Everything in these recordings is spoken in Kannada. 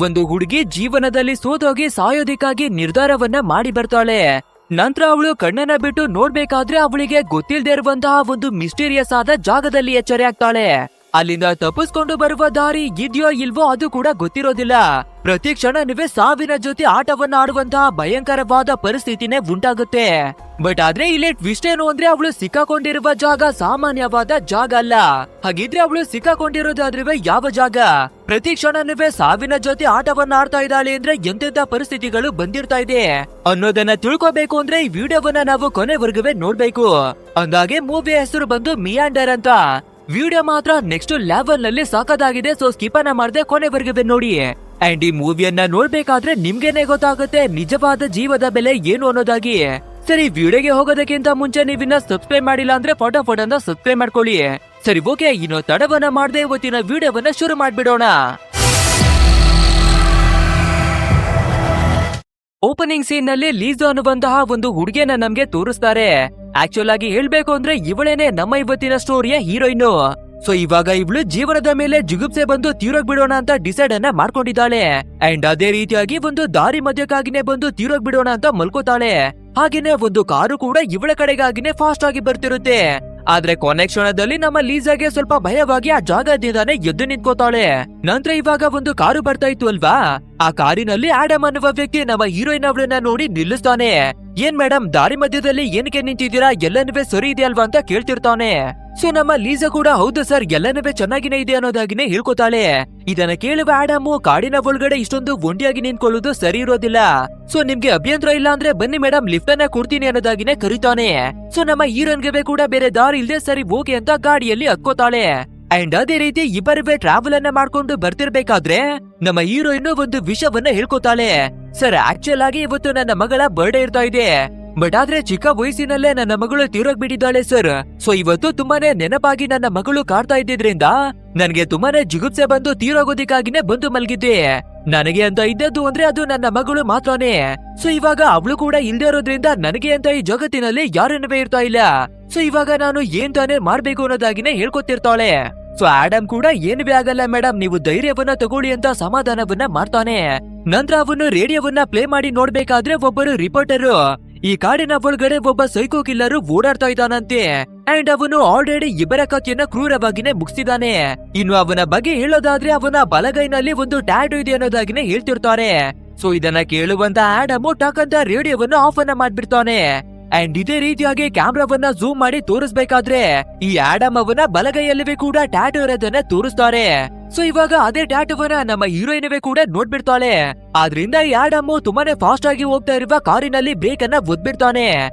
ಒಂದು ಹುಡುಗಿ ಜೀವನದಲ್ಲಿ ಸೋತೋಗಿ ಸಾಯೋದಿಕ್ಕಾಗಿ ನಿರ್ಧಾರವನ್ನ ಮಾಡಿ ಬರ್ತಾಳೆ. ನಂತರ ಅವಳು ಕಣ್ಣನ್ನ ಬಿಟ್ಟು ನೋಡ್ಬೇಕಾದ್ರೆ ಅವಳಿಗೆ ಗೊತ್ತಿಲ್ಲದೆ ಇರುವಂತಹ ಒಂದು ಮಿಸ್ಟೀರಿಯಸ್ ಆದ ಜಾಗದಲ್ಲಿ ಎಚ್ಚರೆ ಆಗ್ತಾಳೆ. ಅಲ್ಲಿಂದ ತಪ್ಪಿಸ್ಕೊಂಡು ಬರುವ ದಾರಿ ಇದೆಯೋ ಇಲ್ವೋ ಅದು ಕೂಡ ಗೊತ್ತಿರೋದಿಲ್ಲ. ಪ್ರತಿ ಕ್ಷಣವೇ ಸಾವಿನ ಜೊತೆ ಆಟವನ್ನ ಆಡುವಂತಹ ಭಯಂಕರವಾದ ಪರಿಸ್ಥಿತಿನೇ ಉಂಟಾಗುತ್ತೆ. ಬಟ್ ಆದ್ರೆ ಇಲ್ಲಿ ಟ್ವಿಸ್ಟ್ ಏನು ಅಂದ್ರೆ ಅವಳು ಸಿಕ್ಕಾಕೊಂಡಿರುವ ಜಾಗ ಸಾಮಾನ್ಯವಾದ ಜಾಗ ಅಲ್ಲ. ಹಾಗಿದ್ರೆ ಅವಳು ಸಿಕ್ಕಾಕೊಂಡಿರೋದಾದ್ರೆ ಯಾವ ಜಾಗ? ಪ್ರತಿ ಕ್ಷಣವೇ ಸಾವಿನ ಜೊತೆ ಆಟವನ್ನ ಆಡ್ತಾ ಇದ್ದಾಳೆ ಅಂದ್ರೆ ಎಂತೆಂತ ಪರಿಸ್ಥಿತಿಗಳು ಬಂದಿರ್ತಾ ಇದೆ ಅನ್ನೋದನ್ನ ತಿಳ್ಕೊಬೇಕು ಅಂದ್ರೆ ಈ ವಿಡಿಯೋವನ್ನ ನಾವು ಕೊನೆವರೆಗೂ ನೋಡ್ಬೇಕು. ಅಂದಾಗೆ ಮೂವಿ ಹೆಸರು ಬಂದು ಮಿಯಾಂಡರ್ ಅಂತ. ವಿಡಿಯೋ ಮಾತ್ರ ನೆಕ್ಸ್ಟ್ ಲೆವೆಲ್ ನಲ್ಲಿ ಸಾಕದಾಗಿದೆ. ಸೊ ಸ್ಕಿಪ್ ಅನ್ನ ಮಾಡದೆ ಕೊನೆವರೆಗೂ ನೋಡಿ. ಅಂಡ್ ಈ ಮೂವಿಯನ್ನ ನೋಡ್ಬೇಕಾದ್ರೆ ನಿಮ್ಗೆನೆ ಗೊತ್ತಾಗುತ್ತೆ ನಿಜವಾದ ಜೀವದ ಬೆಲೆ ಏನು ಅನ್ನೋದಾಗಿ. ಸರಿ, ವಿಡಿಯೋಗೆ ಹೋಗೋದಕ್ಕಿಂತ ಮುಂಚೆ ನೀವಿನ್ನ ಸಬ್ಸ್ಕ್ರೈಬ್ ಮಾಡಿಲ್ಲ ಅಂದ್ರೆ ಫಟಾಫಟ್ ಅಂತ ಸಬ್ಸ್ಕ್ರೈಬ್ ಮಾಡ್ಕೊಳ್ಳಿ. ಸರಿ ಓಕೆ, ಇನ್ನು ತಡವನ್ನ ಮಾಡದೆ ಇವತ್ತಿನ ವಿಡಿಯೋವನ್ನ ಶುರು ಮಾಡ್ಬಿಡೋಣ. ಓಪನಿಂಗ್ ಸೀನ್ ನಲ್ಲಿ ಲೀಸಾ ಅನ್ನುವಂತಹ ಒಂದು ಹುಡುಗಿಯನ್ನ ನಮ್ಗೆ ತೋರಿಸ್ತಾರೆ. ಆಕ್ಚುಲ್ ಆಗಿ ಹೇಳ್ಬೇಕು ಅಂದ್ರೆ ಇವಳೇನೆ ನಮ್ಮ ಇವತ್ತಿನ ಸ್ಟೋರಿಯ ಹೀರೋಯಿನ್. ಸೊ ಇವಾಗ ಇವಳು ಜೀವನದ ಮೇಲೆ ಜಿಗುಪ್ಸೆ ಬಂದು ತೀರೋಗ್ ಬಿಡೋಣ ಅಂತ ಡಿಸೈಡ್ ಅನ್ನ ಮಾಡ್ಕೊಂಡಿದ್ದಾಳೆ. ಅಂಡ್ ಅದೇ ರೀತಿಯಾಗಿ ಒಂದು ದಾರಿ ಮಧ್ಯಕ್ಕಾಗಿನೇ ಬಂದು ತೀರೋಗ್ ಬಿಡೋಣ ಅಂತ ಮಲ್ಕೋತಾಳೆ. ಹಾಗೇನೆ ಒಂದು ಕಾರು ಕೂಡ ಇವಳ ಕಡೆಗಾಗಿನೇ ಫಾಸ್ಟ್ ಆಗಿ ಬರ್ತಿರುತ್ತೆ. ಆದ್ರೆ ಕೊನೆ ಕ್ಷಣದಲ್ಲಿ ನಮ್ಮ ಲೀಸಾಗೆ ಸ್ವಲ್ಪ ಭಯವಾಗಿ ಆ ಜಾಗದಿಂದಾನೆ ಎದ್ದು ನಿಂತ್ಕೋತಾಳೆ. ನಂತರ ಇವಾಗ ಒಂದು ಕಾರು ಬರ್ತಾ ಇತ್ತು ಅಲ್ವಾ, ಆ ಕಾರಿನಲ್ಲಿ ಆಡಮ್ ಅನ್ನುವ ವ್ಯಕ್ತಿ ನಮ್ಮ ಹೀರೋಯಿನ್ ಅವಳನ್ನ ನೋಡಿ ನಿಲ್ಲಿಸ್ತಾನೆ. ಏನ್ ಮೇಡಮ್, ದಾರಿ ಮಧ್ಯದಲ್ಲಿ ಏನಕ್ಕೆ ನಿಂತಿದ್ದೀರಾ? ಎಲ್ಲನೂ ಸರಿ ಇದೆ ಅಲ್ವಾ ಅಂತ ಕೇಳ್ತಿರ್ತಾನೆ. ಸೊ ನಮ್ಮ ಲೀಸಾ ಕೂಡ ಹೌದು ಸರ್, ಎಲ್ಲನೂ ಚೆನ್ನಾಗಿನೇ ಇದೆ ಅನ್ನೋದಾಗಿನೇ ಹೇಳ್ಕೊತಾಳೆ. ಇದನ್ನ ಕೇಳುವ ಆಡಮ್ ಕಾಡಿನ ಒಳಗಡೆ ಇಷ್ಟೊಂದು ಒಂಟಿಯಾಗಿ ನಿಂತ್ಕೊಳ್ಳೋದು ಸರಿ ಇರೋದಿಲ್ಲ. ಸೊ ನಿಮ್ಗೆ ಅಭ್ಯಂತರ ಇಲ್ಲ ಅಂದ್ರೆ ಬನ್ನಿ ಮೇಡಮ್, ಲಿಫ್ಟ್ ಅನ್ನ ಕೊಡ್ತೀನಿ ಅನ್ನೋದಾಗಿನೇ ಕರೀತಾನೆ. ಸೊ ನಮ್ಮ ಹೀರೋಯಿನ್ಗೆ ಕೂಡ ಬೇರೆ ದಾರಿ ಇಲ್ದೆ ಸರಿ ಓಕೆ ಅಂತ ಗಾಡಿಯಲ್ಲಿ ಹತ್ಕೋತಾಳೆ. ಅಂಡ್ ಅದೇ ರೀತಿ ಇಬ್ಬರುವೆ ಟ್ರಾವೆಲ್ ಅನ್ನ ಮಾಡ್ಕೊಂಡು ಬರ್ತಿರ್ಬೇಕಾದ್ರೆ ನಮ್ಮ ಹೀರೋಯಿನ್ ಒಂದು ವಿಷಯವನ್ನ ಹೇಳ್ಕೊತಾಳೆ. ಸರ್, ಆಕ್ಚುಲ್ ಆಗಿ ಇವತ್ತು ನನ್ನ ಮಗಳ ಬರ್ಡೇ ಇರ್ತಾ ಇದೆ. ಬಟ್ ಆದ್ರೆ ಚಿಕ್ಕ ವಯಸ್ಸಿನಲ್ಲೇ ನನ್ನ ಮಗಳು ತೀರೋಗ್ ಬಿಟ್ಟಿದ್ದಾಳೆ ಸರ್. ಸೊ ಇವತ್ತು ತುಂಬಾನೇ ನೆನಪಾಗಿ ನನ್ನ ಮಗಳು ಕಾಡ್ತಾ ಇದ್ದಿದ್ರಿಂದ ನನ್ಗೆ ತುಂಬಾನೇ ಜಿಗುಪ್ಸೆ ಬಂದು ತೀರೋಗೋದಿಕ್ಕಾಗಿನೇ ಬಂದು ಮಲಗಿದ್ದೆ. ನನಗೆ ಅಂತ ಇದ್ದದ್ದು ಅಂದ್ರೆ ಅದು ನನ್ನ ಮಗಳು ಮಾತ್ರನೇ. ಸೊ ಇವಾಗ ಅವಳು ಕೂಡ ಇಲ್ದೇ ಇರೋದ್ರಿಂದ ನನಗೆ ಅಂತ ಈ ಜಗತ್ತಿನಲ್ಲಿ ಯಾರನ್ನವೇ ಇರ್ತಾ ಇಲ್ಲ. ಸೊ ಇವಾಗ ನಾನು ಏನ್ ತಾನೇ ಮಾಡ್ಬೇಕು ಅನ್ನೋದಾಗಿನೇ ಹೇಳ್ಕೊತಿರ್ತಾಳೆ. ಸೊ ಆಡಮ್ ಕೂಡ ಏನುವೇ ಆಗಲ್ಲ ಮೇಡಮ್, ನೀವು ಧೈರ್ಯವನ್ನ ತಗೊಳ್ಳಿ ಅಂತ ಸಮಾಧಾನವನ್ನ ಮಾಡ್ತಾನೆ. ನಂತರ ಅವನು ರೇಡಿಯೋವನ್ನ ಪ್ಲೇ ಮಾಡಿ ನೋಡ್ಬೇಕಾದ್ರೆ ಒಬ್ಬರು ರಿಪೋರ್ಟರ್ ಈ ಕಾಡಿನ ಒಳಗಡೆ ಒಬ್ಬ ಸೈಕೋ ಕಿಲ್ಲರ್ ಓಡಾಡ್ತಾ ಇದ್ದಾನಂತೆ. ಅಂಡ್ ಅವನು ಆಲ್ರೆಡಿ ಇಬ್ಬರ ಕಥೆಯನ್ನ ಕ್ರೂರವಾಗಿನೇ ಮುಗಿಸಿದಾನೆ. ಇನ್ನು ಅವನ ಬಗ್ಗೆ ಹೇಳೋದಾದ್ರೆ ಅವನ ಬಲಗೈನಲ್ಲಿ ಒಂದು ಟ್ಯಾಟೂ ಇದೆ ಅನ್ನೋದಾಗಿನೇ ಹೇಳ್ತಿರ್ತಾರೆ. ಸೊ ಇದನ್ನ ಕೇಳುವಂತ ಆಡಮ್ ಟಕ್ ಅಂತ ರೇಡಿಯೋವನ್ನು ಆಫ್ ಅನ್ನ ಮಾಡ್ಬಿಡ್ತಾನೆ. ಅಂಡ್ ಇದೇ ರೀತಿಯಾಗಿ ಕ್ಯಾಮ್ರಾವನ್ನ ಝೂಮ್ ಮಾಡಿ ತೋರಿಸ್ಬೇಕಾದ್ರೆ ಈ ಆಡಮ್ ಅವನ ಬಲಗೈಯಲ್ಲವೇ ಕೂಡ ಟ್ಯಾಟೂ ಇರೋದನ್ನ ತೋರಿಸ್ತಾರೆ. ಸೊ ಇವಾಗ ಅದೇ ಟ್ಯಾಟೂವನ್ನ ನಮ್ಮ ಹೀರೋಯಿನ್ವೇ ಕೂಡ ನೋಡ್ಬಿಡ್ತಾಳೆ. ಆದ್ರಿಂದ ಈ ಆಡಮ್ ತುಂಬಾನೇ ಫಾಸ್ಟ್ ಆಗಿ ಹೋಗ್ತಾ ಇರುವ ಕಾರಿನಲ್ಲಿ ಬ್ರೇಕ್ ಅನ್ನ ಒದ್ಬಿಡ್ತಾನೆ.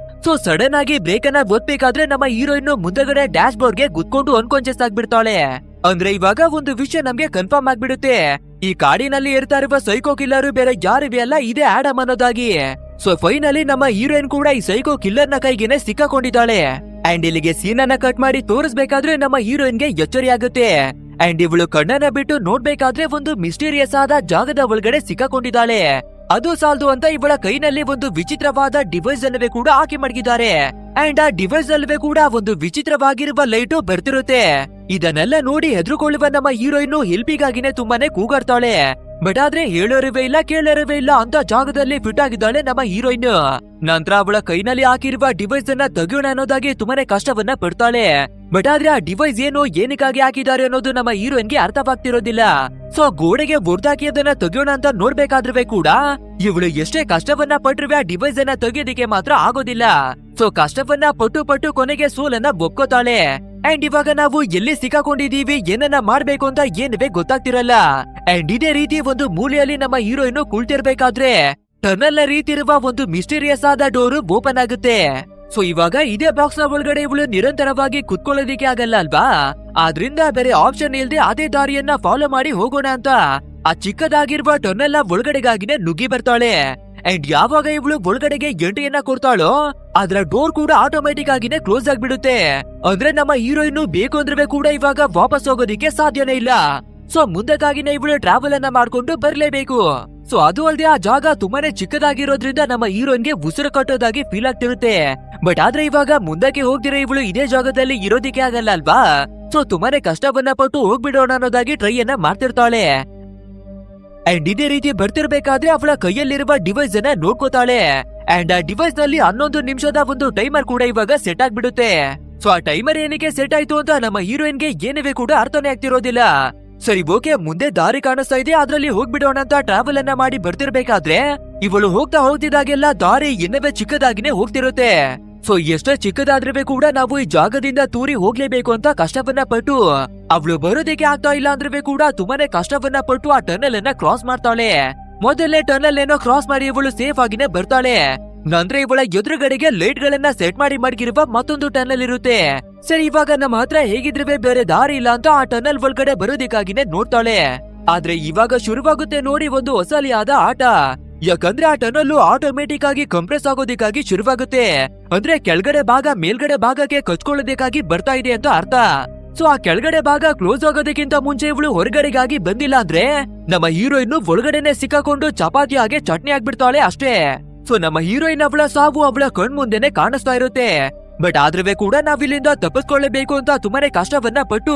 ಸೊ ಸಡನ್ ಆಗಿ ಬ್ರೇಕ್ ಅನ್ನ ಒದ್ಬೇಕಾದ್ರೆ ನಮ್ಮ ಹೀರೋಯಿನ್ ಮುಂದಗಡೆ ಡ್ಯಾಶ್ ಬೋರ್ಡ್ ಗೆ ಗುದ್ಕೊಂಡು ಅನ್ಕಾನ್ಶಿಯಸ್ ಆಗ್ಬಿಡ್ತಾಳೆ. ಅಂದ್ರೆ ಇವಾಗ ಒಂದು ವಿಷಯ ನಮ್ಗೆ ಕನ್ಫರ್ಮ್ ಆಗ್ಬಿಡುತ್ತೆ, ಈ ಕಾಡಿನಲ್ಲಿ ಇರ್ತಾ ಇರುವ ಸೈಕೋ ಕಿಲ್ಲರ್ ಬೇರೆ ಯಾರಿವೆ ಅಲ್ಲ, ಇದೇ ಆಡಮ್ ಅನ್ನೋದಾಗಿ. ಸೊ ಫೈನಲಿ ನಮ್ಮ ಹೀರೋಯಿನ್ ಕೂಡ ಈ ಸೈಕೋ ಕಿಲ್ಲರ್ ನ ಕೈಗೇನೆ ಸಿಕ್ಕಾಕೊಂಡಿದ್ದಾಳೆ. ಅಂಡ್ ಇಲ್ಲಿಗೆ ಸೀನ್ ಅನ್ನ ಕಟ್ ಮಾಡಿ ತೋರಿಸ್ಬೇಕಾದ್ರೆ ನಮ್ಮ ಹೀರೋಯಿನ್ಗೆ ಎಚ್ಚರಿ ಆಗುತ್ತೆ. ಅಂಡ್ ಇವಳು ಕಣ್ಣನ್ನ ಬಿಟ್ಟು ನೋಡ್ಬೇಕಾದ್ರೆ ಒಂದು ಮಿಸ್ಟೀರಿಯಸ್ ಆದ ಜಾಗದ ಒಳಗಡೆ ಸಿಕ್ಕಾಕೊಂಡಿದ್ದಾಳೆ. ಅದು ಸಾಲದು ಅಂತ ಇವಳ ಕೈನಲ್ಲಿ ಒಂದು ವಿಚಿತ್ರವಾದ ಡಿವೈಸ್ ಅಲ್ಲವೇ ಕೂಡ ಹಾಕಿ ಮಡಗಿದ್ದಾರೆ. ಅಂಡ್ ಆ ಡಿವೈಸ್ ಅಲ್ಲವೇ ಕೂಡ ಒಂದು ವಿಚಿತ್ರವಾಗಿರುವ ಲೈಟು ಬರ್ತಿರುತ್ತೆ. ಇದನ್ನೆಲ್ಲ ನೋಡಿ ಹೆದರುಕೊಳ್ಳುವ ನಮ್ಮ ಹೀರೋಯಿನ್ ಹೆಲ್ಪಿಗಾಗಿನೇ ತುಂಬಾನೇ ಕೂಗಾಡ್ತಾಳೆ. ಬಟ್ ಆದ್ರೆ ಹೇಳೋರವೇ ಇಲ್ಲ ಕೇಳೋರವೇ ಇಲ್ಲ ಅಂತ ಜಾಗದಲ್ಲಿ ಫಿಟ್ ಆಗಿದ್ದಾಳೆ ನಮ್ಮ ಹೀರೋಯಿನ್. ನಂತರ ಅವಳ ಕೈನಲ್ಲಿ ಹಾಕಿರುವ ಡಿವೈಸ್ ಅನ್ನ ತೆಗೆಯೋಣ ಅನ್ನೋದಾಗಿ ತುಂಬಾನೇ ಕಷ್ಟವನ್ನ ಪಡ್ತಾಳೆ. ಬಟ್ ಆದ್ರೆ ಆ ಡಿವೈಸ್ ಏನು ಏನಕ್ಕಾಗಿ ಹಾಕಿದ್ದಾರೆ ಅನ್ನೋದು ನಮ್ಮ ಹೀರೋಯಿನ್ಗೆ ಅರ್ಥವಾಗ್ತಿರೋದಿಲ್ಲ. ಸೊ ಗೋಡೆಗೆ ಹೊಡೆದಾಕಿ ಅದನ್ನ ತೆಗೆಯೋಣ ಅಂತ ನೋಡ್ಬೇಕಾದ್ರೂ ಕೂಡ ಇವಳು ಎಷ್ಟೇ ಕಷ್ಟವನ್ನ ಪಟ್ರುವೆ ಆ ಡಿವೈಸ್ ಅನ್ನ ತೆಗೆಯೋದಿಕ್ಕೆ ಮಾತ್ರ ಆಗೋದಿಲ್ಲ. ಸೊ ಕಷ್ಟವನ್ನ ಪಟ್ಟು ಕೊನೆಗೆ ಸೋಲನ್ನ ಒಪ್ಕೋತಾಳೆ. ಅಂಡ್ ಇವಾಗ ನಾವು ಎಲ್ಲಿ ಸಿಕ್ಕಾಕೊಂಡಿದೀವಿ, ಏನನ್ನ ಮಾಡ್ಬೇಕು ಅಂತ ಏನುವೇ ಗೊತ್ತಾಗ್ತಿರಲ್ಲ. ಅಂಡ್ ಇದೇ ರೀತಿ ಒಂದು ಮೂಲೆಯಲ್ಲಿ ನಮ್ಮ ಹೀರೋಯಿನ್ ಕುಳಿತಿರ್ಬೇಕಾದ್ರೆ ಟರ್ನಲ್ ನ ರೀತಿ ಇರುವ ಒಂದು ಮಿಸ್ಟೀರಿಯಸ್ ಆದ ಡೋರ್ ಓಪನ್ ಆಗುತ್ತೆ. ಸೊ ಇವಾಗ ಇದೇ ಬಾಕ್ಸ್ ನ ಒಳಗಡೆ ಇವಳು ನಿರಂತರವಾಗಿ ಕುತ್ಕೊಳ್ಳೋದಿಕ್ಕೆ ಆಗಲ್ಲ ಅಲ್ವಾ, ಆದ್ರಿಂದ ಬೇರೆ ಆಪ್ಷನ್ ಇಲ್ದೆ ಅದೇ ದಾರಿಯನ್ನ ಫಾಲೋ ಮಾಡಿ ಹೋಗೋಣ ಅಂತ ಆ ಚಿಕ್ಕದಾಗಿರುವ ಟರ್ನಲ್ ನ ಒಳಗಡೆಗಾಗಿನೇ ನುಗ್ಗಿ ಬರ್ತಾಳೆ. ಅಂಡ್ ಯಾವಾಗ ಇವಳು ಒಳಗಡೆಗೆ ಎಂಟ್ರಿಯನ್ನ ಕೊಡ್ತಾಳೋ ಅದ್ರ ಡೋರ್ ಕೂಡ ಆಟೋಮೆಟಿಕ್ ಆಗಿನೇ ಕ್ಲೋಸ್ ಆಗ್ಬಿಡುತ್ತೆ. ಅಂದ್ರೆ ನಮ್ಮ ಹೀರೋಯಿನ್ ಬೇಕು ಅಂದ್ರೆ ಕೂಡ ಇವಾಗ ವಾಪಸ್ ಹೋಗೋದಿಕ್ಕೆ ಸಾಧ್ಯನೇ ಇಲ್ಲ. ಸೊ ಮುಂದಕ್ಕಾಗಿನೇ ಇವಳು ಟ್ರಾವೆಲ್ ಅನ್ನ ಮಾಡ್ಕೊಂಡು ಬರ್ಲೇಬೇಕು. ಸೊ ಅದು ಅಲ್ಲದೆ ಆ ಜಾಗ ತುಂಬಾನೇ ಚಿಕ್ಕದಾಗಿರೋದ್ರಿಂದ ನಮ್ಮ ಹೀರೋಯಿನ್ಗೆ ಉಸಿರು ಕಟ್ಟೋದಾಗಿ ಫೀಲ್ ಆಗ್ತಿರುತ್ತೆ. ಬಟ್ ಆದ್ರೆ ಇವಾಗ ಮುಂದಕ್ಕೆ ಹೋಗ್ದಿರೋ ಇವಳು ಇದೇ ಜಾಗದಲ್ಲಿ ಇರೋದಿಕ್ಕೆ ಆಗಲ್ಲ ಅಲ್ವಾ. ಸೊ ತುಂಬಾನೇ ಕಷ್ಟವನ್ನ ಪಟ್ಟು ಹೋಗ್ಬಿಡೋಣ ಅನ್ನೋದಾಗಿ ಟ್ರೈ ಅನ್ನ ಮಾಡ್ತಿರ್ತಾಳೆ. ಅಂಡ್ ಇದೇ ರೀತಿ ಬರ್ತಿರ್ಬೇಕಾದ್ರೆ ಅವಳ ಕೈಯಲ್ಲಿರುವ ಡಿವೈಸ್ ಅನ್ನ ನೋಡ್ಕೋತಾಳೆ. ಅಂಡ್ ಆ ಡಿವೈಸ್ ನಲ್ಲಿ 11 ನಿಮಿಷದ ಒಂದು ಟೈಮರ್ ಕೂಡ ಇವಾಗ ಸೆಟ್ ಆಗ್ಬಿಡುತ್ತೆ. ಸೊ ಆ ಟೈಮರ್ ಏನಕ್ಕೆ ಸೆಟ್ ಆಯ್ತು ಅಂತ ನಮ್ಮ ಹೀರೋಯಿನ್ಗೆ ಏನಿವೆ ಕೂಡ ಅರ್ಥನೇ ಆಗ್ತಿರೋದಿಲ್ಲ. ಸರಿ ಓಕೆ, ಮುಂದೆ ದಾರಿ ಕಾಣಿಸ್ತಾ ಇದೆ, ಅದ್ರಲ್ಲಿ ಹೋಗ್ಬಿಡೋಣ ಅಂತ ಟ್ರಾವೆಲ್ ಅನ್ನ ಮಾಡಿ ಬರ್ತಿರ್ಬೇಕಾದ್ರೆ ಇವಳು ಹೋಗ್ತಿದ್ದಾಗೆಲ್ಲ ದಾರಿ ಇನ್ನವೇ ಚಿಕ್ಕದಾಗಿನೇ ಹೋಗ್ತಿರುತ್ತೆ. ಸೊ ಎಷ್ಟೇ ಚಿಕ್ಕದಾದ್ರೂ ಕೂಡ ನಾವು ಈ ಜಾಗದಿಂದ ತೂರಿ ಹೋಗ್ಲೇಬೇಕು ಅಂತ ಕಷ್ಟವನ್ನ ಪಟ್ಟು ಅವಳು ಬರೋದಕ್ಕೆ ಆಗ್ತಾ ಇಲ್ಲ ಅಂದ್ರೆ ಕೂಡ ತುಂಬಾನೇ ಕಷ್ಟವನ್ನ ಪಟ್ಟು ಆ ಟನಲ್ ಅನ್ನ ಕ್ರಾಸ್ ಮಾಡ್ತಾಳೆ. ಮೊದಲನೇ ಟನಲ್ ಏನೋ ಕ್ರಾಸ್ ಮಾಡಿ ಇವಳು ಸೇಫ್ ಆಗಿನೇ ಬರ್ತಾಳೆ. ನಂತರ ಇವಳ ಎದುರುಗಡೆಗೆ ಲೈಟ್ ಗಳನ್ನ ಸೆಟ್ ಮಾಡಿ ಮಡಗಿರುವ ಮತ್ತೊಂದು ಟನಲ್ ಇರುತ್ತೆ. ಸರಿ, ಇವಾಗ ನಮ್ಮ ಹತ್ರ ಹೇಗಿದ್ರೆ ಬೇರೆ ದಾರಿ ಇಲ್ಲ ಅಂತ ಆ ಟನಲ್ ಒಳಗಡೆ ಬರೋದಕ್ಕಾಗಿನೇ ನೋಡ್ತಾಳೆ. ಆದ್ರೆ ಇವಾಗ ಶುರುವಾಗುತ್ತೆ ನೋಡಿ ಒಂದು ಹೊಸಲಿಯಾದ ಆಟ. ಯಾಕಂದ್ರೆ ಆ ಟನಲ್ ಆಟೋಮೆಟಿಕ್ ಆಗಿ ಕಂಪ್ರೆಸ್ ಆಗೋದಕ್ಕಾಗಿ ಶುರುವಾಗುತ್ತೆ. ಅಂದ್ರೆ ಕೆಳಗಡೆ ಭಾಗ ಮೇಲ್ಗಡೆ ಭಾಗಕ್ಕೆ ಕಚ್ಕೊಳ್ಳೋದಕ್ಕಾಗಿ ಬರ್ತಾ ಇದೆ ಅಂತ ಅರ್ಥ. ಸೊ ಆ ಕೆಳಗಡೆ ಭಾಗ ಕ್ಲೋಸ್ ಆಗೋದಕ್ಕಿಂತ ಮುಂಚೆ ಇವಳು ಹೊರಗಡೆಗಾಗಿ ಬಂದಿಲ್ಲ ಅಂದ್ರೆ ನಮ್ಮ ಹೀರೋಯಿನ್ ಒಳಗಡೆನೆ ಸಿಕ್ಕಾಕೊಂಡು ಚಪಾತಿ ಹಾಗೆ ಚಟ್ನಿ ಆಗ್ಬಿಡ್ತಾಳೆ ಅಷ್ಟೇ. ಸೊ ನಮ್ಮ ಹೀರೋಯಿನ್ ಅವಳ ಸಾವು ಅವಳ ಕಣ್ಮುಂದೆನೆ ಕಾಣಿಸ್ತಾ ಇರುತ್ತೆ. ಬಟ್ ಆದ್ರೆ ಕೂಡ ನಾವಿಲ್ಲಿಂದ ತಪ್ಪಿಸ್ಕೊಳ್ಳಬೇಕು ಅಂತ ತುಂಬಾನೇ ಕಷ್ಟವನ್ನ ಪಟ್ಟು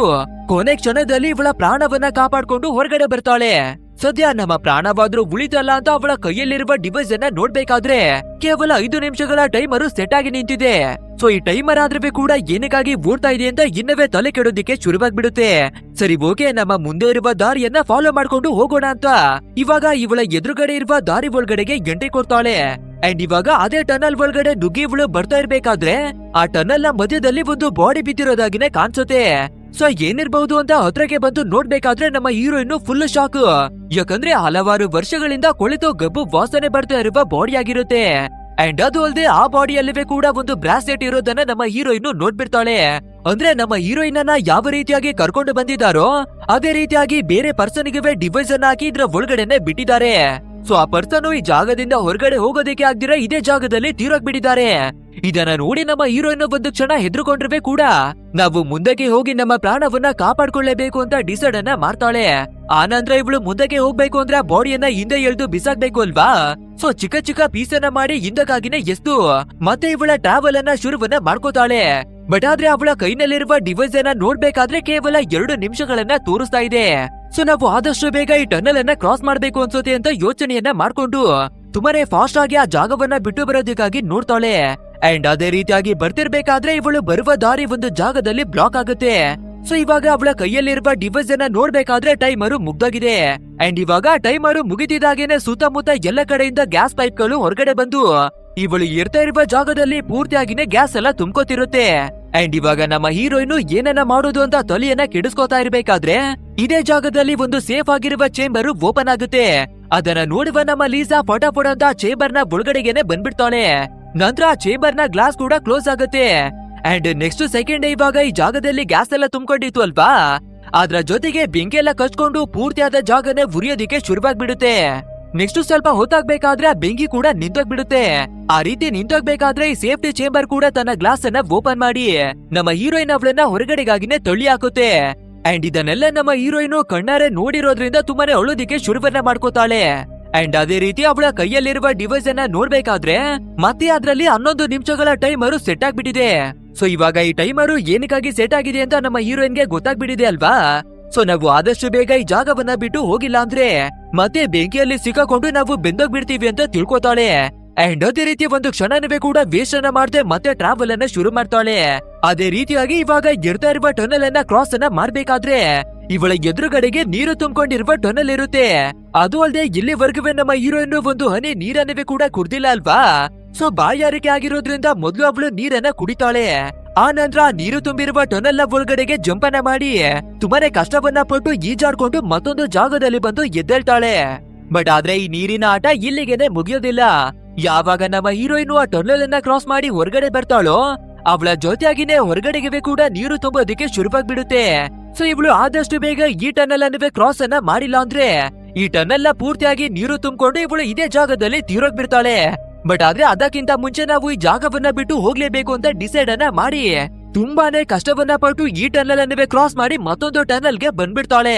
ಕೊನೆ ಕ್ಷಣದಲ್ಲಿ ಇವಳ ಪ್ರಾಣವನ್ನ ಕಾಪಾಡ್ಕೊಂಡು ಹೊರಗಡೆ ಬರ್ತಾಳೆ. ಸದ್ಯ ನಮ್ಮ ಪ್ರಾಣವಾದ್ರೂ ಉಳಿತಲ್ಲ ಅಂತ ಅವಳ ಕೈಯಲ್ಲಿರುವ ಡಿವೈಸ್ ಅನ್ನ ನೋಡ್ಬೇಕಾದ್ರೆ ಕೇವಲ 5 ನಿಮಿಷಗಳ ಟೈಮರು ಸೆಟ್ ಆಗಿ ನಿಂತಿದೆ. ಸೊ ಈ ಟೈಮರ್ ಆದ್ರೆ ಕೂಡ ಏನಕ್ಕಾಗಿ ಓಡ್ತಾ ಇದೆ ಅಂತ ಇನ್ನವೇ ತಲೆ ಕೆಡೋದಿಕ್ಕೆ ಶುರುವಾಗ್ಬಿಡುತ್ತೆ. ಸರಿ ಓಕೆ, ನಮ್ಮ ಮುಂದೆ ಇರುವ ದಾರಿಯನ್ನ ಫಾಲೋ ಮಾಡ್ಕೊಂಡು ಹೋಗೋಣ ಅಂತ ಇವಾಗ ಇವಳ ಎದುರುಗಡೆ ಇರುವ ದಾರಿ ಒಳಗಡೆಗೆ ಎಂಟ್ರಿ ಕೊಡ್ತಾಳೆ. ಅಂಡ್ ಇವಾಗ ಅದೇ ಟನಲ್ ಒಳಗಡೆ ನುಗ್ಗಿ ಇವಳು ಬರ್ತಾ ಇರ್ಬೇಕಾದ್ರೆ ಆ ಟನಲ್ ನ ಮಧ್ಯದಲ್ಲಿ ಒಂದು ಬಾಡಿ ಬಿದ್ದಿರೋದಾಗಿನೇ ಕಾಣಿಸುತ್ತೆ. ಸೊ ಏನಿರ್ಬಹುದು ಅಂತ ಹತ್ರಕ್ಕೆ ಬಂದು ನೋಡ್ಬೇಕಾದ್ರೆ ನಮ್ಮ ಹೀರೋಯಿನ್ ಫುಲ್ ಶಾಕ್. ಯಾಕಂದ್ರೆ ಹಲವಾರು ವರ್ಷಗಳಿಂದ ಕೊಳೆತು ಗಬ್ಬು ವಾಸನೆ ಬರ್ತಾ ಇರುವ ಬಾಡಿ ಆಗಿರುತ್ತೆ. ಅಂಡ್ ಅದು ಅಲ್ಲದೆ ಆ ಬಾಡಿಯಲ್ಲಿವೆ ಕೂಡ ಒಂದು ಬ್ರಾಸ್ಲೆಟ್ ಇರೋದನ್ನ ನಮ್ಮ ಹೀರೋಯಿನ್ ನೋಡ್ಬಿಡ್ತಾಳೆ. ಅಂದ್ರೆ ನಮ್ಮ ಹೀರೋಯಿನ್ ಅನ್ನ ಯಾವ ರೀತಿಯಾಗಿ ಕರ್ಕೊಂಡು ಬಂದಿದ್ದಾರೋ ಅದೇ ರೀತಿಯಾಗಿ ಬೇರೆ ಪರ್ಸನ್ಗೆ ಡಿವೈಸ್ ಅನ್ನ ಹಾಕಿ ಇದ್ರ ಒಳಗಡೆನೆ ಬಿಟ್ಟಿದ್ದಾರೆ. ಸೊ ಆ ಪರ್ಸನ್ ಈ ಜಾಗದಿಂದ ಹೊರಗಡೆ ಹೋಗೋದಕ್ಕೆ ಆಗ್ದಿರ ಇದೇ ಜಾಗದಲ್ಲಿ ತೀರೋಗ್ಬಿಟ್ಟಿದ್ದಾರೆ. ಇದನ್ನ ನೋಡಿ ನಮ್ಮ ಹೀರೋಯಿನ್ ಒಂದು ಕ್ಷಣ ಹೆದರ್ಕೊಂಡ್ರೆ ಕೂಡ ನಾವು ಮುಂದಕ್ಕೆ ಹೋಗಿ ನಮ್ಮ ಪ್ರಾಣವನ್ನ ಕಾಪಾಡ್ಕೊಳ್ಳೇಬೇಕು ಅಂತ ಡಿಸೈಡ್ ಅನ್ನ ಮಾಡ್ತಾಳೆ. ಆನಂತರ ಇವಳು ಮುಂದಕ್ಕೆ ಹೋಗ್ಬೇಕು ಅಂದ್ರೆ ಆ ಬಾಡಿಯನ್ನ ಹಿಂದೆ ಎಳ್ದು ಬಿಸಾಕ್ಬೇಕು ಅಲ್ವಾ. ಸೊ ಚಿಕ್ಕ ಚಿಕ್ಕ ಪೀಸ್ ಅನ್ನ ಮಾಡಿ ಹಿಂದಕ್ಕಾಗಿನೇ ಎಸ್ತು ಮತ್ತೆ ಇವಳ ಟ್ರಾವೆಲ್ ಅನ್ನ ಶುರುವನ್ನ ಮಾಡ್ಕೋತಾಳೆ. ಬಟ್ ಆದ್ರೆ ಅವಳ ಕೈನಲ್ಲಿರುವ ಡಿವೈಸ್ ಅನ್ನ ನೋಡ್ಬೇಕಾದ್ರೆ ಕೇವಲ 2 ನಿಮಿಷಗಳನ್ನ ತೋರಿಸ್ತಾ ಇದೆ. ಸೊ ನಾವು ಆದಷ್ಟು ಬೇಗ ಈ ಟನಲ್ ಅನ್ನ ಕ್ರಾಸ್ ಮಾಡ್ಬೇಕು ಅನ್ಸುತ್ತೆ ಅಂತ ಯೋಚನೆಯನ್ನ ಮಾಡ್ಕೊಂಡು ತುಂಬಾನೇ ಫಾಸ್ಟ್ ಆಗಿ ಆ ಜಾಗವನ್ನ ಬಿಟ್ಟು ಬರೋದಕ್ಕಾಗಿ ನೋಡ್ತಾಳೆ. ಅಂಡ್ ಅದೇ ರೀತಿಯಾಗಿ ಬರ್ತಿರ್ಬೇಕಾದ್ರೆ ಇವಳು ಬರುವ ದಾರಿ ಒಂದು ಜಾಗದಲ್ಲಿ ಬ್ಲಾಕ್ ಆಗುತ್ತೆ. ಸೊ ಇವಾಗ ಅವಳ ಕೈಯಲ್ಲಿರುವ ಡಿವೈಸ್ ಅನ್ನ ನೋಡ್ಬೇಕಾದ್ರೆ ಟೈಮರು ಮುಗ್ದಾಗಿದೆ. ಅಂಡ್ ಇವಾಗ ಟೈಮರು ಮುಗಿದಿದ್ದಾಗೇನೆ ಸುತ್ತಮುತ್ತ ಎಲ್ಲ ಕಡೆಯಿಂದ ಗ್ಯಾಸ್ ಪೈಪ್ಗಳು ಹೊರಗಡೆ ಬಂದು ಇವಳು ಇರ್ತಾ ಇರುವ ಜಾಗದಲ್ಲಿ ಪೂರ್ತಿಯಾಗಿನೇ ಗ್ಯಾಸ್ ಎಲ್ಲ ತುಂಬ್ಕೋತಿರುತ್ತೆ. ಅಂಡ್ ಇವಾಗ ನಮ್ಮ ಹೀರೋಯಿನ್ ಏನನ್ನ ಮಾಡೋದು ಅಂತ ತಲೆಯನ್ನ ಕೆಡಿಸ್ಕೋತಾ ಇರ್ಬೇಕಾದ್ರೆ ಇದೇ ಜಾಗದಲ್ಲಿ ಒಂದು ಸೇಫ್ ಆಗಿರುವ ಚೇಂಬರ್ ಓಪನ್ ಆಗುತ್ತೆ. ಅದನ್ನ ನೋಡುವ ನಮ್ಮ ಲೀಸಾ ಫಟಾಫಟ ಅಂತ ಚೇಂಬರ್ ನ ಒಳಗಡೆಗೆನೆ ಬಂದ್ಬಿಡ್ತಾಳೆ. ನಂತರ ಆ ಚೇಂಬರ್ ನ ಗ್ಲಾಸ್ ಕೂಡ ಕ್ಲೋಸ್ ಆಗುತ್ತೆ. ಅಂಡ್ ನೆಕ್ಸ್ಟ್ ಸೆಕೆಂಡ್ ಇವಾಗ ಈ ಜಾಗದಲ್ಲಿ ಗ್ಯಾಸ್ ಎಲ್ಲ ತುಂಬಿಕೊಂಡಿತ್ತು ಅಲ್ವಾ, ಅದ್ರ ಜೊತೆಗೆ ಬೆಂಕಿ ಎಲ್ಲ ಕಚ್ಕೊಂಡು ಪೂರ್ತಿಯಾದ ಜಾಗನೇ ಉರಿಯೋದಿಕ್ಕೆ ಶುರುವಾಗ್ಬಿಡುತ್ತೆ. ನೆಕ್ಸ್ಟ್ ಸ್ವಲ್ಪ ಹೊತ್ತಾಗ್ಬೇಕಾದ್ರೆ ಆ ಬೆಂಕಿ ಕೂಡ ನಿಂತೋಗ್ಬಿಡುತ್ತೆ. ಆ ರೀತಿ ನಿಂತೋಗ್ಬೇಕಾದ್ರೆ ಈ ಸೇಫ್ಟಿ ಚೇಂಬರ್ ಕೂಡ ತನ್ನ ಗ್ಲಾಸ್ ಅನ್ನ ಓಪನ್ ಮಾಡಿ ನಮ್ಮ ಹೀರೋಯಿನ್ ಅವಳನ್ನ ಹೊರಗಡೆಗಾಗಿನೇ ತಳ್ಳಿ ಹಾಕುತ್ತೆ. ಅಂಡ್ ಇದನ್ನೆಲ್ಲ ನಮ್ಮ ಹೀರೋಯಿನ್ ಕಣ್ಣಾರೆ ನೋಡಿರೋದ್ರಿಂದ ತುಂಬಾನೇ ಅಳೋದಿಕ್ಕೆ ಶುರುವನ್ನ ಮಾಡ್ಕೋತಾಳೆ. ಅಂಡ್ ಅದೇ ರೀತಿ ಅವಳ ಕೈಯಲ್ಲಿರುವ ಡಿವೈಸ್ ಅನ್ನ ನೋಡ್ಬೇಕಾದ್ರೆ ಮತ್ತೆ ಅದ್ರಲ್ಲಿ 11 ನಿಮಿಷಗಳ ಟೈಮರು ಸೆಟ್ ಆಗ್ಬಿಟ್ಟಿದೆ. ಸೊ ಇವಾಗ ಈ ಟೈಮರು ಏನಕ್ಕಾಗಿ ಸೆಟ್ ಆಗಿದೆ ಅಂತ ನಮ್ಮ ಹೀರೋಯಿನ್ಗೆ ಗೊತ್ತಾಗ್ಬಿಟ್ಟಿದೆ ಅಲ್ವಾ. ಸೊ ನಾವು ಆದಷ್ಟು ಬೇಗ ಈ ಜಾಗವನ್ನ ಬಿಟ್ಟು ಹೋಗಿಲ್ಲ ಅಂದ್ರೆ ಮತ್ತೆ ಬೆಂಕಿಯಲ್ಲಿ ಸಿಕ್ಕಾಕೊಂಡು ನಾವು ಬೆಂದೋಗ್ಬಿಡ್ತೀವಿ ಅಂತ ತಿಳ್ಕೊತಾಳೆ. ಅಂಡ್ ಅದೇ ರೀತಿ ಒಂದು ಕ್ಷಣನವೇ ಕೂಡ ವೇಸ್ಟ್ ಅನ್ನ ಮಾಡದೆ ಮತ್ತೆ ಟ್ರಾವೆಲ್ ಅನ್ನ ಶುರು ಮಾಡ್ತಾಳೆ. ಅದೇ ರೀತಿಯಾಗಿ ಇವಾಗ ಇರ್ತಾ ಇರುವ ಟನಲ್ ಅನ್ನ ಕ್ರಾಸ್ ಅನ್ನ ಮಾಡ್ಬೇಕಾದ್ರೆ ಇವಳ ಎದುರುಗಡೆಗೆ ನೀರು ತುಂಬಿಕೊಂಡಿರುವ ಟನಲ್ ಇರುತ್ತೆ. ಅದು ಅಲ್ಲದೆ ಇಲ್ಲಿವರೆಗೂ ನಮ್ಮ ಹೀರೋಯಿನ್ ಒಂದು ಹನಿ ನೀರನ್ನವೇ ಕೂಡ ಕುಡ್ದಿಲ್ಲ ಅಲ್ವಾ. ಸೊ ಬಾಯಾರಿಕೆ ಆಗಿರೋದ್ರಿಂದ ಮೊದಲು ಅವಳು ನೀರನ್ನ ಕುಡಿತಾಳೆ. ಆ ನಂತರ ನೀರು ತುಂಬಿರುವ ಟನಲ್ ನ ಒಳಗಡೆಗೆ ಜಂಪ್ ಅನ್ನ ಮಾಡಿ ತುಂಬಾನೇ ಕಷ್ಟವನ್ನ ಪಟ್ಟು ಈಜಾಡ್ಕೊಂಡು ಮತ್ತೊಂದು ಜಾಗದಲ್ಲಿ ಬಂದು ಎದ್ದೇಳ್ತಾಳೆ. ಬಟ್ ಆದ್ರೆ ಈ ನೀರಿನ ಆಟ ಇಲ್ಲಿಗೆನೆ ಮುಗಿಯೋದಿಲ್ಲ. ಯಾವಾಗ ನಮ್ಮ ಹೀರೋಯಿನ್ ಆ ಟನಲ್ ಅನ್ನ ಕ್ರಾಸ್ ಮಾಡಿ ಹೊರಗಡೆ ಬರ್ತಾಳೋ ಅವಳ ಜೊತೆಯಾಗಿನೇ ಹೊರಗಡೆಗೆ ಕೂಡ ನೀರು ತುಂಬೋದಕ್ಕೆ ಶುರುವಾಗ್ಬಿಡುತ್ತೆ. ಸೊ ಇವಳು ಆದಷ್ಟು ಬೇಗ ಈ ಟನಲ್ ಅನ್ನವೇ ಕ್ರಾಸ್ ಅನ್ನ ಮಾಡಿಲ್ಲ ಅಂದ್ರೆ ಈ ಟನಲ್ ನ ಪೂರ್ತಿಯಾಗಿ ನೀರು ತುಂಬಿಕೊಂಡು ಇವಳು ಇದೇ ಜಾಗದಲ್ಲಿ ತೀರೋಗ್ಬಿಡ್ತಾಳೆ. ಬಟ್ ಆದ್ರೆ ಅದಕ್ಕಿಂತ ಮುಂಚೆ ನಾವು ಈ ಜಾಗವನ್ನ ಬಿಟ್ಟು ಹೋಗ್ಲೇಬೇಕು ಅಂತ ಡಿಸೈಡ್ ಅನ್ನ ಮಾಡಿ ತುಂಬಾನೇ ಕಷ್ಟವನ್ನ ಪಟ್ಟು ಈ ಟನಲ್ ಅನ್ನವೇ ಕ್ರಾಸ್ ಮಾಡಿ ಮತ್ತೊಂದು ಟನಲ್ಗೆ ಬಂದ್ಬಿಡ್ತಾಳೆ.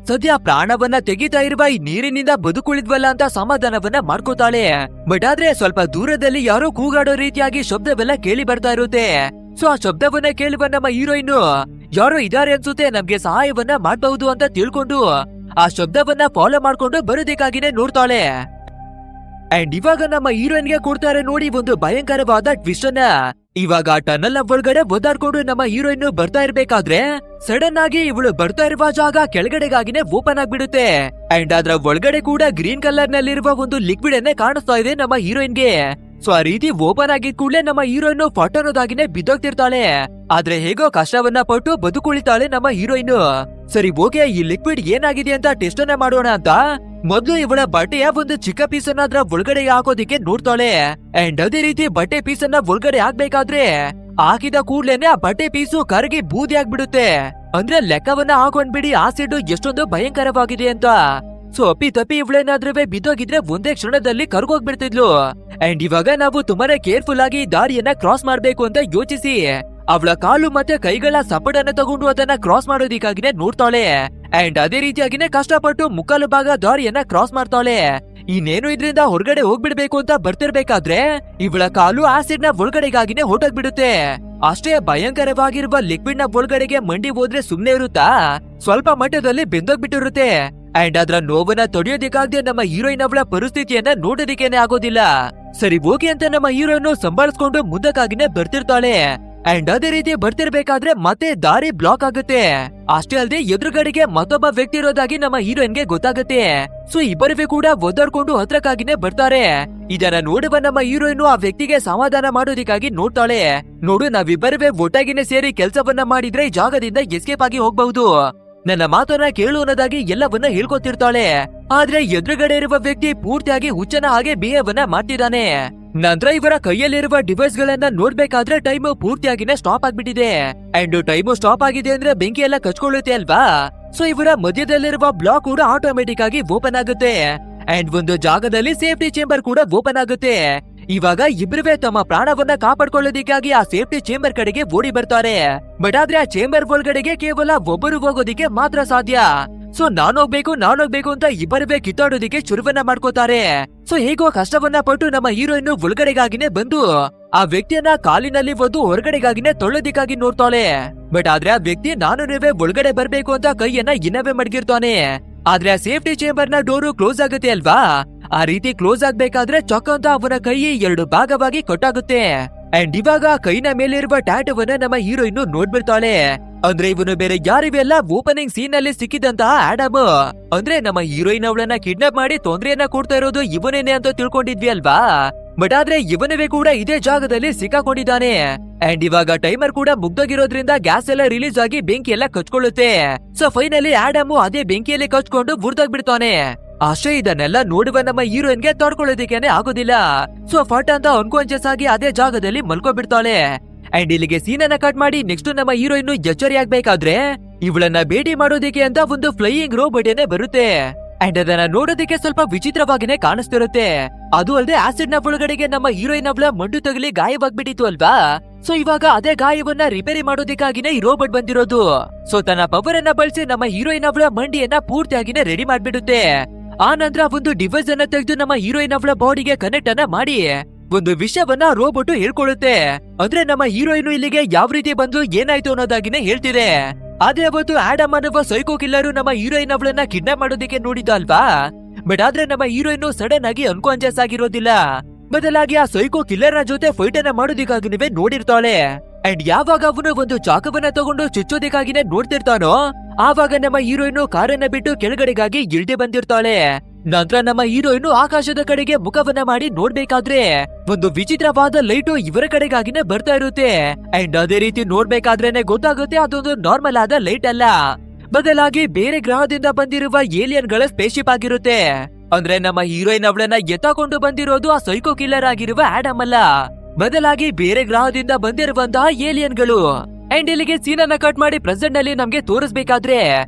ಸದ್ಯ ಪ್ರಾಣವನ್ನ ತೆಗಿತಾ ಇರುವ ಈ ನೀರಿನಿಂದ ಬದುಕುಳಿದ್ವಲ್ಲ ಅಂತ ಸಮಾಧಾನವನ್ನ ಮಾಡ್ಕೋತಾಳೆ. ಬಟ್ ಆದ್ರೆ ಸ್ವಲ್ಪ ದೂರದಲ್ಲಿ ಯಾರೋ ಕೂಗಾಡೋ ರೀತಿಯಾಗಿ ಶಬ್ದವೆಲ್ಲ ಕೇಳಿ ಬರ್ತಾ ಇರುತ್ತೆ. ಸೊ ಆ ಶಬ್ದವನ್ನ ಕೇಳುವ ನಮ್ಮ ಹೀರೋಯಿನ್ ಯಾರೋ ಇದಾರೆ ಅನ್ಸುತ್ತೆ, ನಮ್ಗೆ ಸಹಾಯವನ್ನ ಮಾಡಬಹುದು ಅಂತ ತಿಳ್ಕೊಂಡು ಆ ಶಬ್ದವನ್ನ ಫಾಲೋ ಮಾಡ್ಕೊಂಡು ಬರೋದಕ್ಕಾಗಿನೇ ನೋಡ್ತಾಳೆ. ಅಂಡ್ ಇವಾಗ ನಮ್ಮ ಹೀರೋಯಿನ್ಗೆ ಕೊಡ್ತಾರೆ ನೋಡಿ ಒಂದು ಭಯಂಕರವಾದ ಟ್ವಿಸ್ಟ್ ಅನ್ನ. ಇವಾಗ ಟನಲ್ ಒಳಗಡೆ ಒದ್ದಾಡ್ಕೊಂಡು ನಮ್ಮ ಹೀರೋಯಿನ್ ಬರ್ತಾ ಇರ್ಬೇಕಾದ್ರೆ ಸಡನ್ ಆಗಿ ಇವಳು ಬರ್ತಾ ಇರುವ ಜಾಗ ಕೆಳಗಡೆಗಾಗಿನೇ ಓಪನ್ ಆಗ್ಬಿಡುತ್ತೆ. ಅಂಡ್ ಅದ್ರ ಒಳಗಡೆ ಕೂಡ ಗ್ರೀನ್ ಕಲರ್ ನಲ್ಲಿರುವ ಒಂದು ಲಿಕ್ವಿಡ್ ಅನ್ನೇ ಕಾಣಿಸ್ತಾ ಇದೆ ನಮ್ಮ ಹೀರೋಯಿನ್ಗೆ. ಸೊ ಆ ರೀತಿ ಓಪನ್ ಆಗಿದ್ ಕೂಡಲೇ ನಮ್ಮ ಹೀರೋಯಿನ್ ಫಟೋನೋದಾಗಿನೇ ಬಿದ್ದೋಗ್ತಿರ್ತಾಳೆ. ಆದ್ರೆ ಹೇಗೋ ಕಷ್ಟವನ್ನ ಪಟ್ಟು ಬದುಕುಳಿತಾಳೆ ನಮ್ಮ ಹೀರೋಯಿನ್. ಸರಿ ಓಕೆ, ಈ ಲಿಕ್ವಿಡ್ ಏನಾಗಿದೆ ಅಂತ ಟೆಸ್ಟ್ ಅನ್ನ ಮಾಡೋಣ ಅಂತ ಮೊದ್ಲು ಇವಳ ಬಟ್ಟೆಯ ಒಂದು ಚಿಕ್ಕ ಪೀಸ್ ಅನ್ನ ಅದ್ರ ಒಳಗಡೆ ಹಾಕೋದಿಕ್ಕೆ ನೋಡ್ತಾಳೆ. ಅಂಡ್ ಅದೇ ರೀತಿ ಬಟ್ಟೆ ಪೀಸ್ ಅನ್ನ ಒಳಗಡೆ ಹಾಕ್ಬೇಕಾದ್ರೆ ಹಾಕಿದ ಕೂಡ್ಲೇನೆ ಆ ಬಟ್ಟೆ ಪೀಸು ಕರಗಿ ಬೂದಿ ಆಗ್ಬಿಡುತ್ತೆ. ಅಂದ್ರೆ ಲೆಕ್ಕವನ್ನ ಹಾಕೊಂಡ್ಬಿಡಿ ಆಸಿಡ್ ಎಷ್ಟೊಂದು ಭಯಂಕರವಾಗಿದೆ ಅಂತ. ಸೊ ಅಪ್ಪಿ ತಪ್ಪಿ ಇವಳೇನಾದ್ರೂ ಬಿದ್ದೋಗಿದ್ರೆ ಒಂದೇ ಕ್ಷಣದಲ್ಲಿ ಕರ್ಗೋಗ್ಬಿಡ್ತಿದ್ಲು. ಅಂಡ್ ಇವಾಗ ನಾವು ತುಂಬಾನೇ ಕೇರ್ಫುಲ್ ಆಗಿ ದಾರಿಯನ್ನ ಕ್ರಾಸ್ ಮಾಡ್ಬೇಕು ಅಂತ ಯೋಚಿಸಿ ಅವಳ ಕಾಲು ಮತ್ತೆ ಕೈಗಳ ಸಪಡನ್ನ ತಗೊಂಡು ಅದನ್ನ ಕ್ರಾಸ್ ಮಾಡೋದಿಕ್ಕಾಗಿನೇ ನೋಡ್ತಾಳೆ. ಅಂಡ್ ಅದೇ ರೀತಿಯಾಗಿನೇ ಕಷ್ಟಪಟ್ಟು ಮುಕ್ಕಾಲು ಭಾಗ ದಾರಿಯನ್ನ ಕ್ರಾಸ್ ಮಾಡ್ತಾಳೆ. ಇನ್ನೇನು ಇದ್ರಿಂದ ಹೊರಗಡೆ ಹೋಗ್ಬಿಡ್ಬೇಕು ಅಂತ ಬರ್ತಿರ್ಬೇಕಾದ್ರೆ ಇವಳ ಕಾಲು ಆಸಿಡ್ ನ ಒಳಗಡೆಗಾಗಿನೇ ಹೊರಟೋಗ್ಬಿಡುತ್ತೆ. ಅಷ್ಟೇ ಭಯಂಕರವಾಗಿರುವ ಲಿಕ್ವಿಡ್ ನ ಒಳಗಡೆಗೆ ಮಂಡಿ ಹೋದ್ರೆ ಸುಮ್ನೆ ಇರುತ್ತಾ, ಸ್ವಲ್ಪ ಮಟ್ಟದಲ್ಲಿ ಬೆಂದೋಗ್ಬಿಟ್ಟಿರುತ್ತೆ. ಅಂಡ್ ಅದ್ರ ನೋವನ್ನ ತಡೆಯೋದಿಕ್ಕಾಗದೆ ನಮ್ಮ ಹೀರೋಯಿನ್ ಅವಳ ಪರಿಸ್ಥಿತಿಯನ್ನ ನೋಡೋದಿಕ್ಕೇನೆ ಆಗೋದಿಲ್ಲ. ಸರಿ ಹೋಗಿ ಅಂತ ನಮ್ಮ ಹೀರೋಯಿನ್ ಸಂಭಾಳಿಸ್ಕೊಂಡು ಮುಂದಕ್ಕಾಗಿನೇ ಬರ್ತಿರ್ತಾಳೆ. ಅಂಡ್ ಅದೇ ರೀತಿ ಬರ್ತಿರ್ಬೇಕಾದ್ರೆ ಮತ್ತೆ ದಾರಿ ಬ್ಲಾಕ್ ಆಗುತ್ತೆ. ಅಷ್ಟೇ ಅಲ್ಲದೆ ಎದುರುಗಡೆಗೆ ಮತ್ತೊಬ್ಬ ವ್ಯಕ್ತಿ ಇರೋದಾಗಿ ನಮ್ಮ ಹೀರೋಯಿನ್ಗೆ ಗೊತ್ತಾಗುತ್ತೆ. ಸೊ ಇಬ್ಬರಿಗೂ ಕೂಡ ಒದ್ದಾಡ್ಕೊಂಡು ಹತ್ರಕ್ಕಾಗಿನೇ ಬರ್ತಾರೆ. ಇದನ್ನ ನೋಡುವ ನಮ್ಮ ಹೀರೋಯಿನ್ ಆ ವ್ಯಕ್ತಿಗೆ ಸಮಾಧಾನ ಮಾಡೋದಿಕ್ಕಾಗಿ ನೋಡ್ತಾಳೆ. ನೋಡು, ನಾವಿಬ್ಬರೇ ಒಟ್ಟಾಗಿನೇ ಸೇರಿ ಕೆಲ್ಸವನ್ನ ಮಾಡಿದ್ರೆ ಈ ಜಾಗದಿಂದ ಎಸ್ಕೇಪ್ ಆಗಿ ಹೋಗ್ಬಹುದು, ನನ್ನ ಮಾತನ್ನ ಕೇಳು ಅನ್ನೋದಾಗಿ ಎಲ್ಲವನ್ನ ಹೇಳ್ಕೊತಿರ್ತಾಳೆ. ಆದ್ರೆ ಎದುರುಗಡೆ ಇರುವ ವ್ಯಕ್ತಿ ಪೂರ್ತಿಯಾಗಿ ಹುಚ್ಚನ ಹಾಗೆ ಬಿಹೇವನ್ನ ಮಾಡ್ತಿದ್ದಾನೆ. ನಂತರ ಇವರ ಕೈಯಲ್ಲಿರುವ ಡಿವೈಸ್ ಗಳನ್ನ ನೋಡ್ಬೇಕಾದ್ರೆ ಟೈಮ್ ಪೂರ್ತಿಯಾಗಿನೇ ಸ್ಟಾಪ್ ಆಗ್ಬಿಟ್ಟಿದೆ. ಅಂಡ್ ಟೈಮ್ ಸ್ಟಾಪ್ ಆಗಿದೆ ಅಂದ್ರೆ ಬೆಂಕಿ ಎಲ್ಲ ಕಚ್ಕೊಳ್ಳುತ್ತೆ ಅಲ್ವಾ. ಸೊ ಇವರ ಮಧ್ಯದಲ್ಲಿರುವ ಬ್ಲಾಕ್ ಕೂಡ ಆಟೋಮೆಟಿಕ್ ಆಗಿ ಓಪನ್ ಆಗುತ್ತೆ. ಅಂಡ್ ಒಂದು ಜಾಗದಲ್ಲಿ ಸೇಫ್ಟಿ ಚೇಂಬರ್ ಕೂಡ ಓಪನ್ ಆಗುತ್ತೆ. ಇವಾಗ ಇಬ್ರುವೆ ತಮ್ಮ ಪ್ರಾಣವನ್ನ ಕಾಪಾಡ್ಕೊಳ್ಳೋದಿಕ್ಕಾಗಿ ಆ ಸೇಫ್ಟಿ ಚೇಂಬರ್ ಕಡೆಗೆ ಓಡಿ ಬರ್ತಾರೆ. ಬಟ್ ಆದ್ರೆ ಆ ಚೇಂಬರ್ ಒಳಗಡೆಗೆ ಕೇವಲ ಒಬ್ಬರು ಹೋಗೋದಿಕ್ಕೆ ಮಾತ್ರ ಸಾಧ್ಯ. ಸೊ ನಾನೋಗ್ಬೇಕು ಅಂತ ಇಬ್ಬರೇ ಕಿತ್ತಾಡೋದಿಕ್ಕೆ ಶುರುವನ್ನ ಮಾಡ್ಕೋತಾರೆ. ಸೊ ಹೇಗೋ ಕಷ್ಟವನ್ನ ಪಟ್ಟು ನಮ್ಮ ಹೀರೋಯಿನ್ ಒಳಗಡೆಗಾಗಿನೇ ಬಂದು ಆ ವ್ಯಕ್ತಿಯನ್ನ ಕಾಲಿನಲ್ಲಿ ಒದ್ದು ಹೊರಗಡೆಗಾಗಿನೇ ತೊಳ್ಳೋದಿಕ್ಕಾಗಿ ನೋಡ್ತಾಳೆ. ಬಟ್ ಆದ್ರೆ ಆ ವ್ಯಕ್ತಿ ನೀವೇ ಒಳಗಡೆ ಬರ್ಬೇಕು ಅಂತ ಕೈಯನ್ನ ಇನ್ನವೇ ಮಡಗಿರ್ತಾನೆ. ಆದ್ರೆ ಆ ಸೇಫ್ಟಿ ಚೇಂಬರ್ ನ ಡೋರು ಕ್ಲೋಸ್ ಆಗುತ್ತೆ ಅಲ್ವಾ. ಆ ರೀತಿ ಕ್ಲೋಸ್ ಆಗ್ಬೇಕಾದ್ರೆ ಚೊಕ್ಕ ಅಂತ ಅವನ ಕೈ 2 ಭಾಗವಾಗಿ ಕಟ್ಟಾಗುತ್ತೆ. ಅಂಡ್ ಇವಾಗ ಕೈನ ಮೇಲಿರುವ ಟ್ಯಾಟುವನ್ನ ನಮ್ಮ ಹೀರೋಯಿನ್ ನೋಡ್ಬಿಡ್ತಾಳೆ. ಅಂದ್ರೆ ಇವನು ಬೇರೆ ಯಾರಿವೆಲ್ಲ ಓಪನಿಂಗ್ ಸೀನ್ ನಲ್ಲಿ ಸಿಕ್ಕಿದಂತಹ ಆಡಮ್. ಅಂದ್ರೆ ನಮ್ಮ ಹೀರೋಯಿನ್ ಅವಳನ್ನ ಕಿಡ್ನಾಪ್ ಮಾಡಿ ತೊಂದರೆಯನ್ನ ಕೊಡ್ತಾ ಇರೋದು ಇವನೇನೆ ಅಂತ ತಿಳ್ಕೊಂಡಿದ್ವಿ ಅಲ್ವಾ. ಬಟ್ ಆದ್ರೆ ಇವನವೇ ಕೂಡ ಇದೇ ಜಾಗದಲ್ಲಿ ಸಿಕ್ಕಾಕೊಂಡಿದ್ದಾನೆ. ಅಂಡ್ ಇವಾಗ ಟೈಮರ್ ಕೂಡ ಮುಗ್ದೋಗಿರೋದ್ರಿಂದ ಗ್ಯಾಸ್ ಎಲ್ಲ ರಿಲೀಸ್ ಆಗಿ ಬೆಂಕಿ ಎಲ್ಲ ಕಚ್ಕೊಳ್ಳುತ್ತೆ. ಸೊ ಫೈನಲಿ ಆಡಮ್ ಅದೇ ಬೆಂಕಿಯಲ್ಲಿ ಕಚ್ಕೊಂಡು ಬಿಡ್ತಾನೆ. ಅಷ್ಟೇ ಇದನ್ನೆಲ್ಲ ನೋಡುವ ನಮ್ಮ ಹೀರೋಯಿನ್ಗೆ ತಡ್ಕೊಳ್ಳೋದಿಕ್ಕೇನೆ ಆಗೋದಿಲ್ಲ. ಸೊ ಫಟ್ ಅಂತ ಅನ್ಕಾನ್ಶಿಯಸ್ ಆಗಿ ಅದೇ ಜಾಗದಲ್ಲಿ ಮಲ್ಕೊಬಿಡ್ತಾಳೆ. ಅಂಡ್ ಇಲ್ಲಿಗೆ ಸೀನನ್ನ ಕಟ್ ಮಾಡಿ ನೆಕ್ಸ್ಟ್ ನಮ್ಮ ಹೀರೋಯಿನ್ ಎಚ್ಚರಿ ಆಗ್ಬೇಕಾದ್ರೆ ಇವಳನ್ನ ಭೇಟಿ ಮಾಡೋದಿಕ್ಕೆ ಅಂತ ಒಂದು ಫ್ಲೈಯಿಂಗ್ ರೋಬೋಟ್ ಏನೇ ಬರುತ್ತೆ. ಅಂಡ್ ಅದನ್ನ ನೋಡೋದಿಕ್ಕೆ ಸ್ವಲ್ಪ ವಿಚಿತ್ರವಾಗಿನೇ ಕಾಣಿಸ್ತಿರುತ್ತೆ. ಅದು ಅಲ್ಲದೆ ಆಸಿಡ್ ನ ಒಳಗಡೆಗೆ ನಮ್ಮ ಹೀರೋಯಿನ್ ಅವಳ ಮಂಡು ತಗಲಿ ಗಾಯವಾಗ್ಬಿಟ್ಟಿತ್ತು ಅಲ್ವಾ. ಸೊ ಇವಾಗ ಅದೇ ಗಾಯವನ್ನ ರಿಪೇರಿ ಮಾಡೋದಿಕ್ಕಾಗಿನೇ ಈ ರೋಬೋಟ್ ಬಂದಿರೋದು. ಸೊ ತನ್ನ ಪವರ್ ಅನ್ನ ಬಳಸಿ ನಮ್ಮ ಹೀರೋಯಿನ್ ಅವಳ ಮಂಡಿಯನ್ನ ಪೂರ್ತಿಯಾಗಿನೇ ರೆಡಿ ಮಾಡ್ಬಿಡುತ್ತೆ. ಆ ನಂತರ ಒಂದು ಡಿವೈಸ್ ಅನ್ನ ತೆಗೆದು ನಮ್ಮ ಹೀರೋಯಿನ್ ಅವಳ ಬಾಡಿಗೆ ಕನೆಕ್ಟ್ ಅನ್ನ ಮಾಡಿ ಒಂದು ವಿಷಯವನ್ನ ರೋಬೋಟ್ ಹೇಳ್ಕೊಳ್ಳುತ್ತೆ. ಅಂದ್ರೆ ನಮ್ಮ ಹೀರೋಯಿನ್ ಇಲ್ಲಿಗೆ ಯಾವ ರೀತಿ ಬಂದು ಏನಾಯ್ತು ಅನ್ನೋದಾಗಿನೇ ಹೇಳ್ತಿದೆ. ಅದೇ ಅವತ್ತು ಆಡಮ್ ಅನ್ನುವ ಸೈಕೋ ಕಿಲ್ಲರು ನಮ್ಮ ಹೀರೋಯಿನ್ ಅವಳನ್ನ ಕಿಡ್ನಾಪ್ ಮಾಡೋದಿಕ್ಕೆ ನೋಡಿದ ಅಲ್ವಾ. ಬಟ್ ಆದ್ರೆ ನಮ್ಮ ಹೀರೋಯಿನ್ ಸಡನ್ ಆಗಿ ಅನ್ಕಾನ್ಶಿಯಸ್ ಆಗಿರೋದಿಲ್ಲ. ಬದಲಾಗಿ ಆ ಸೈಕೋ ಕಿಲ್ಲರ್ ನ ಜೊತೆ ಫೈಟ್ ಅನ್ನ ಮಾಡೋದಿಕ್ಕಾಗಿ ನೀವೇ ನೋಡಿರ್ತಾಳೆ. ಅಂಡ್ ಯಾವಾಗ ಅವನು ಒಂದು ಚಾಕವನ್ನ ತಗೊಂಡು ಚುಚ್ಚೋದಿಕ್ಕಾಗಿನೇ ನೋಡ್ತಿರ್ತಾನೋ ಆವಾಗ ನಮ್ಮ ಹೀರೋಯಿನ್ ಕಾರನ್ನ ಬಿಟ್ಟು ಕೆಳಗಡೆಗಾಗಿ ಇಳ್ದೆ ಬಂದಿರ್ತಾಳೆ. ನಂತರ ನಮ್ಮ ಹೀರೋಯಿನ್ ಆಕಾಶದ ಕಡೆಗೆ ಮುಖವನ್ನ ಮಾಡಿ ನೋಡ್ಬೇಕಾದ್ರೆ ಒಂದು ವಿಚಿತ್ರವಾದ ಲೈಟು ಇವರ ಕಡೆಗಾಗಿನೇ ಬರ್ತಾ ಇರುತ್ತೆ. ಅಂಡ್ ಅದೇ ರೀತಿ ನೋಡ್ಬೇಕಾದ್ರೇನೆ ಗೊತ್ತಾಗುತ್ತೆ ಅದೊಂದು ನಾರ್ಮಲ್ ಆದ ಲೈಟ್ ಅಲ್ಲ, ಬದಲಾಗಿ ಬೇರೆ ಗ್ರಹದಿಂದ ಬಂದಿರುವ ಏಲಿಯನ್ ಗಳ ಸ್ಪೇಸ್ಶಿಪ್ ಆಗಿರುತ್ತೆ. ಅಂದ್ರೆ ನಮ್ಮ ಹೀರೋಯಿನ್ ಅವಳನ್ನ ಎತ್ತಾಕೊಂಡು ಬಂದಿರೋದು ಆ ಸೈಕೋ ಕಿಲ್ಲರ್ ಆಗಿರುವ ಆಡಮ್ ಅಲ್ಲ, ಬದಲಾಗಿ ಬೇರೆ ಗ್ರಹದಿಂದ ಬಂದಿರುವಂತಹ ಏಲಿಯನ್ಗಳು. ಅಂಡ್ ಇಲ್ಲಿಗೆ ಸೀನನ್ನ ಕಟ್ ಮಾಡಿ ಪ್ರೆಸೆಂಟ್ ನಲ್ಲಿ ನಮ್ಗೆ ತೋರಿಸ್ಬೇಕಾದ್ರೆ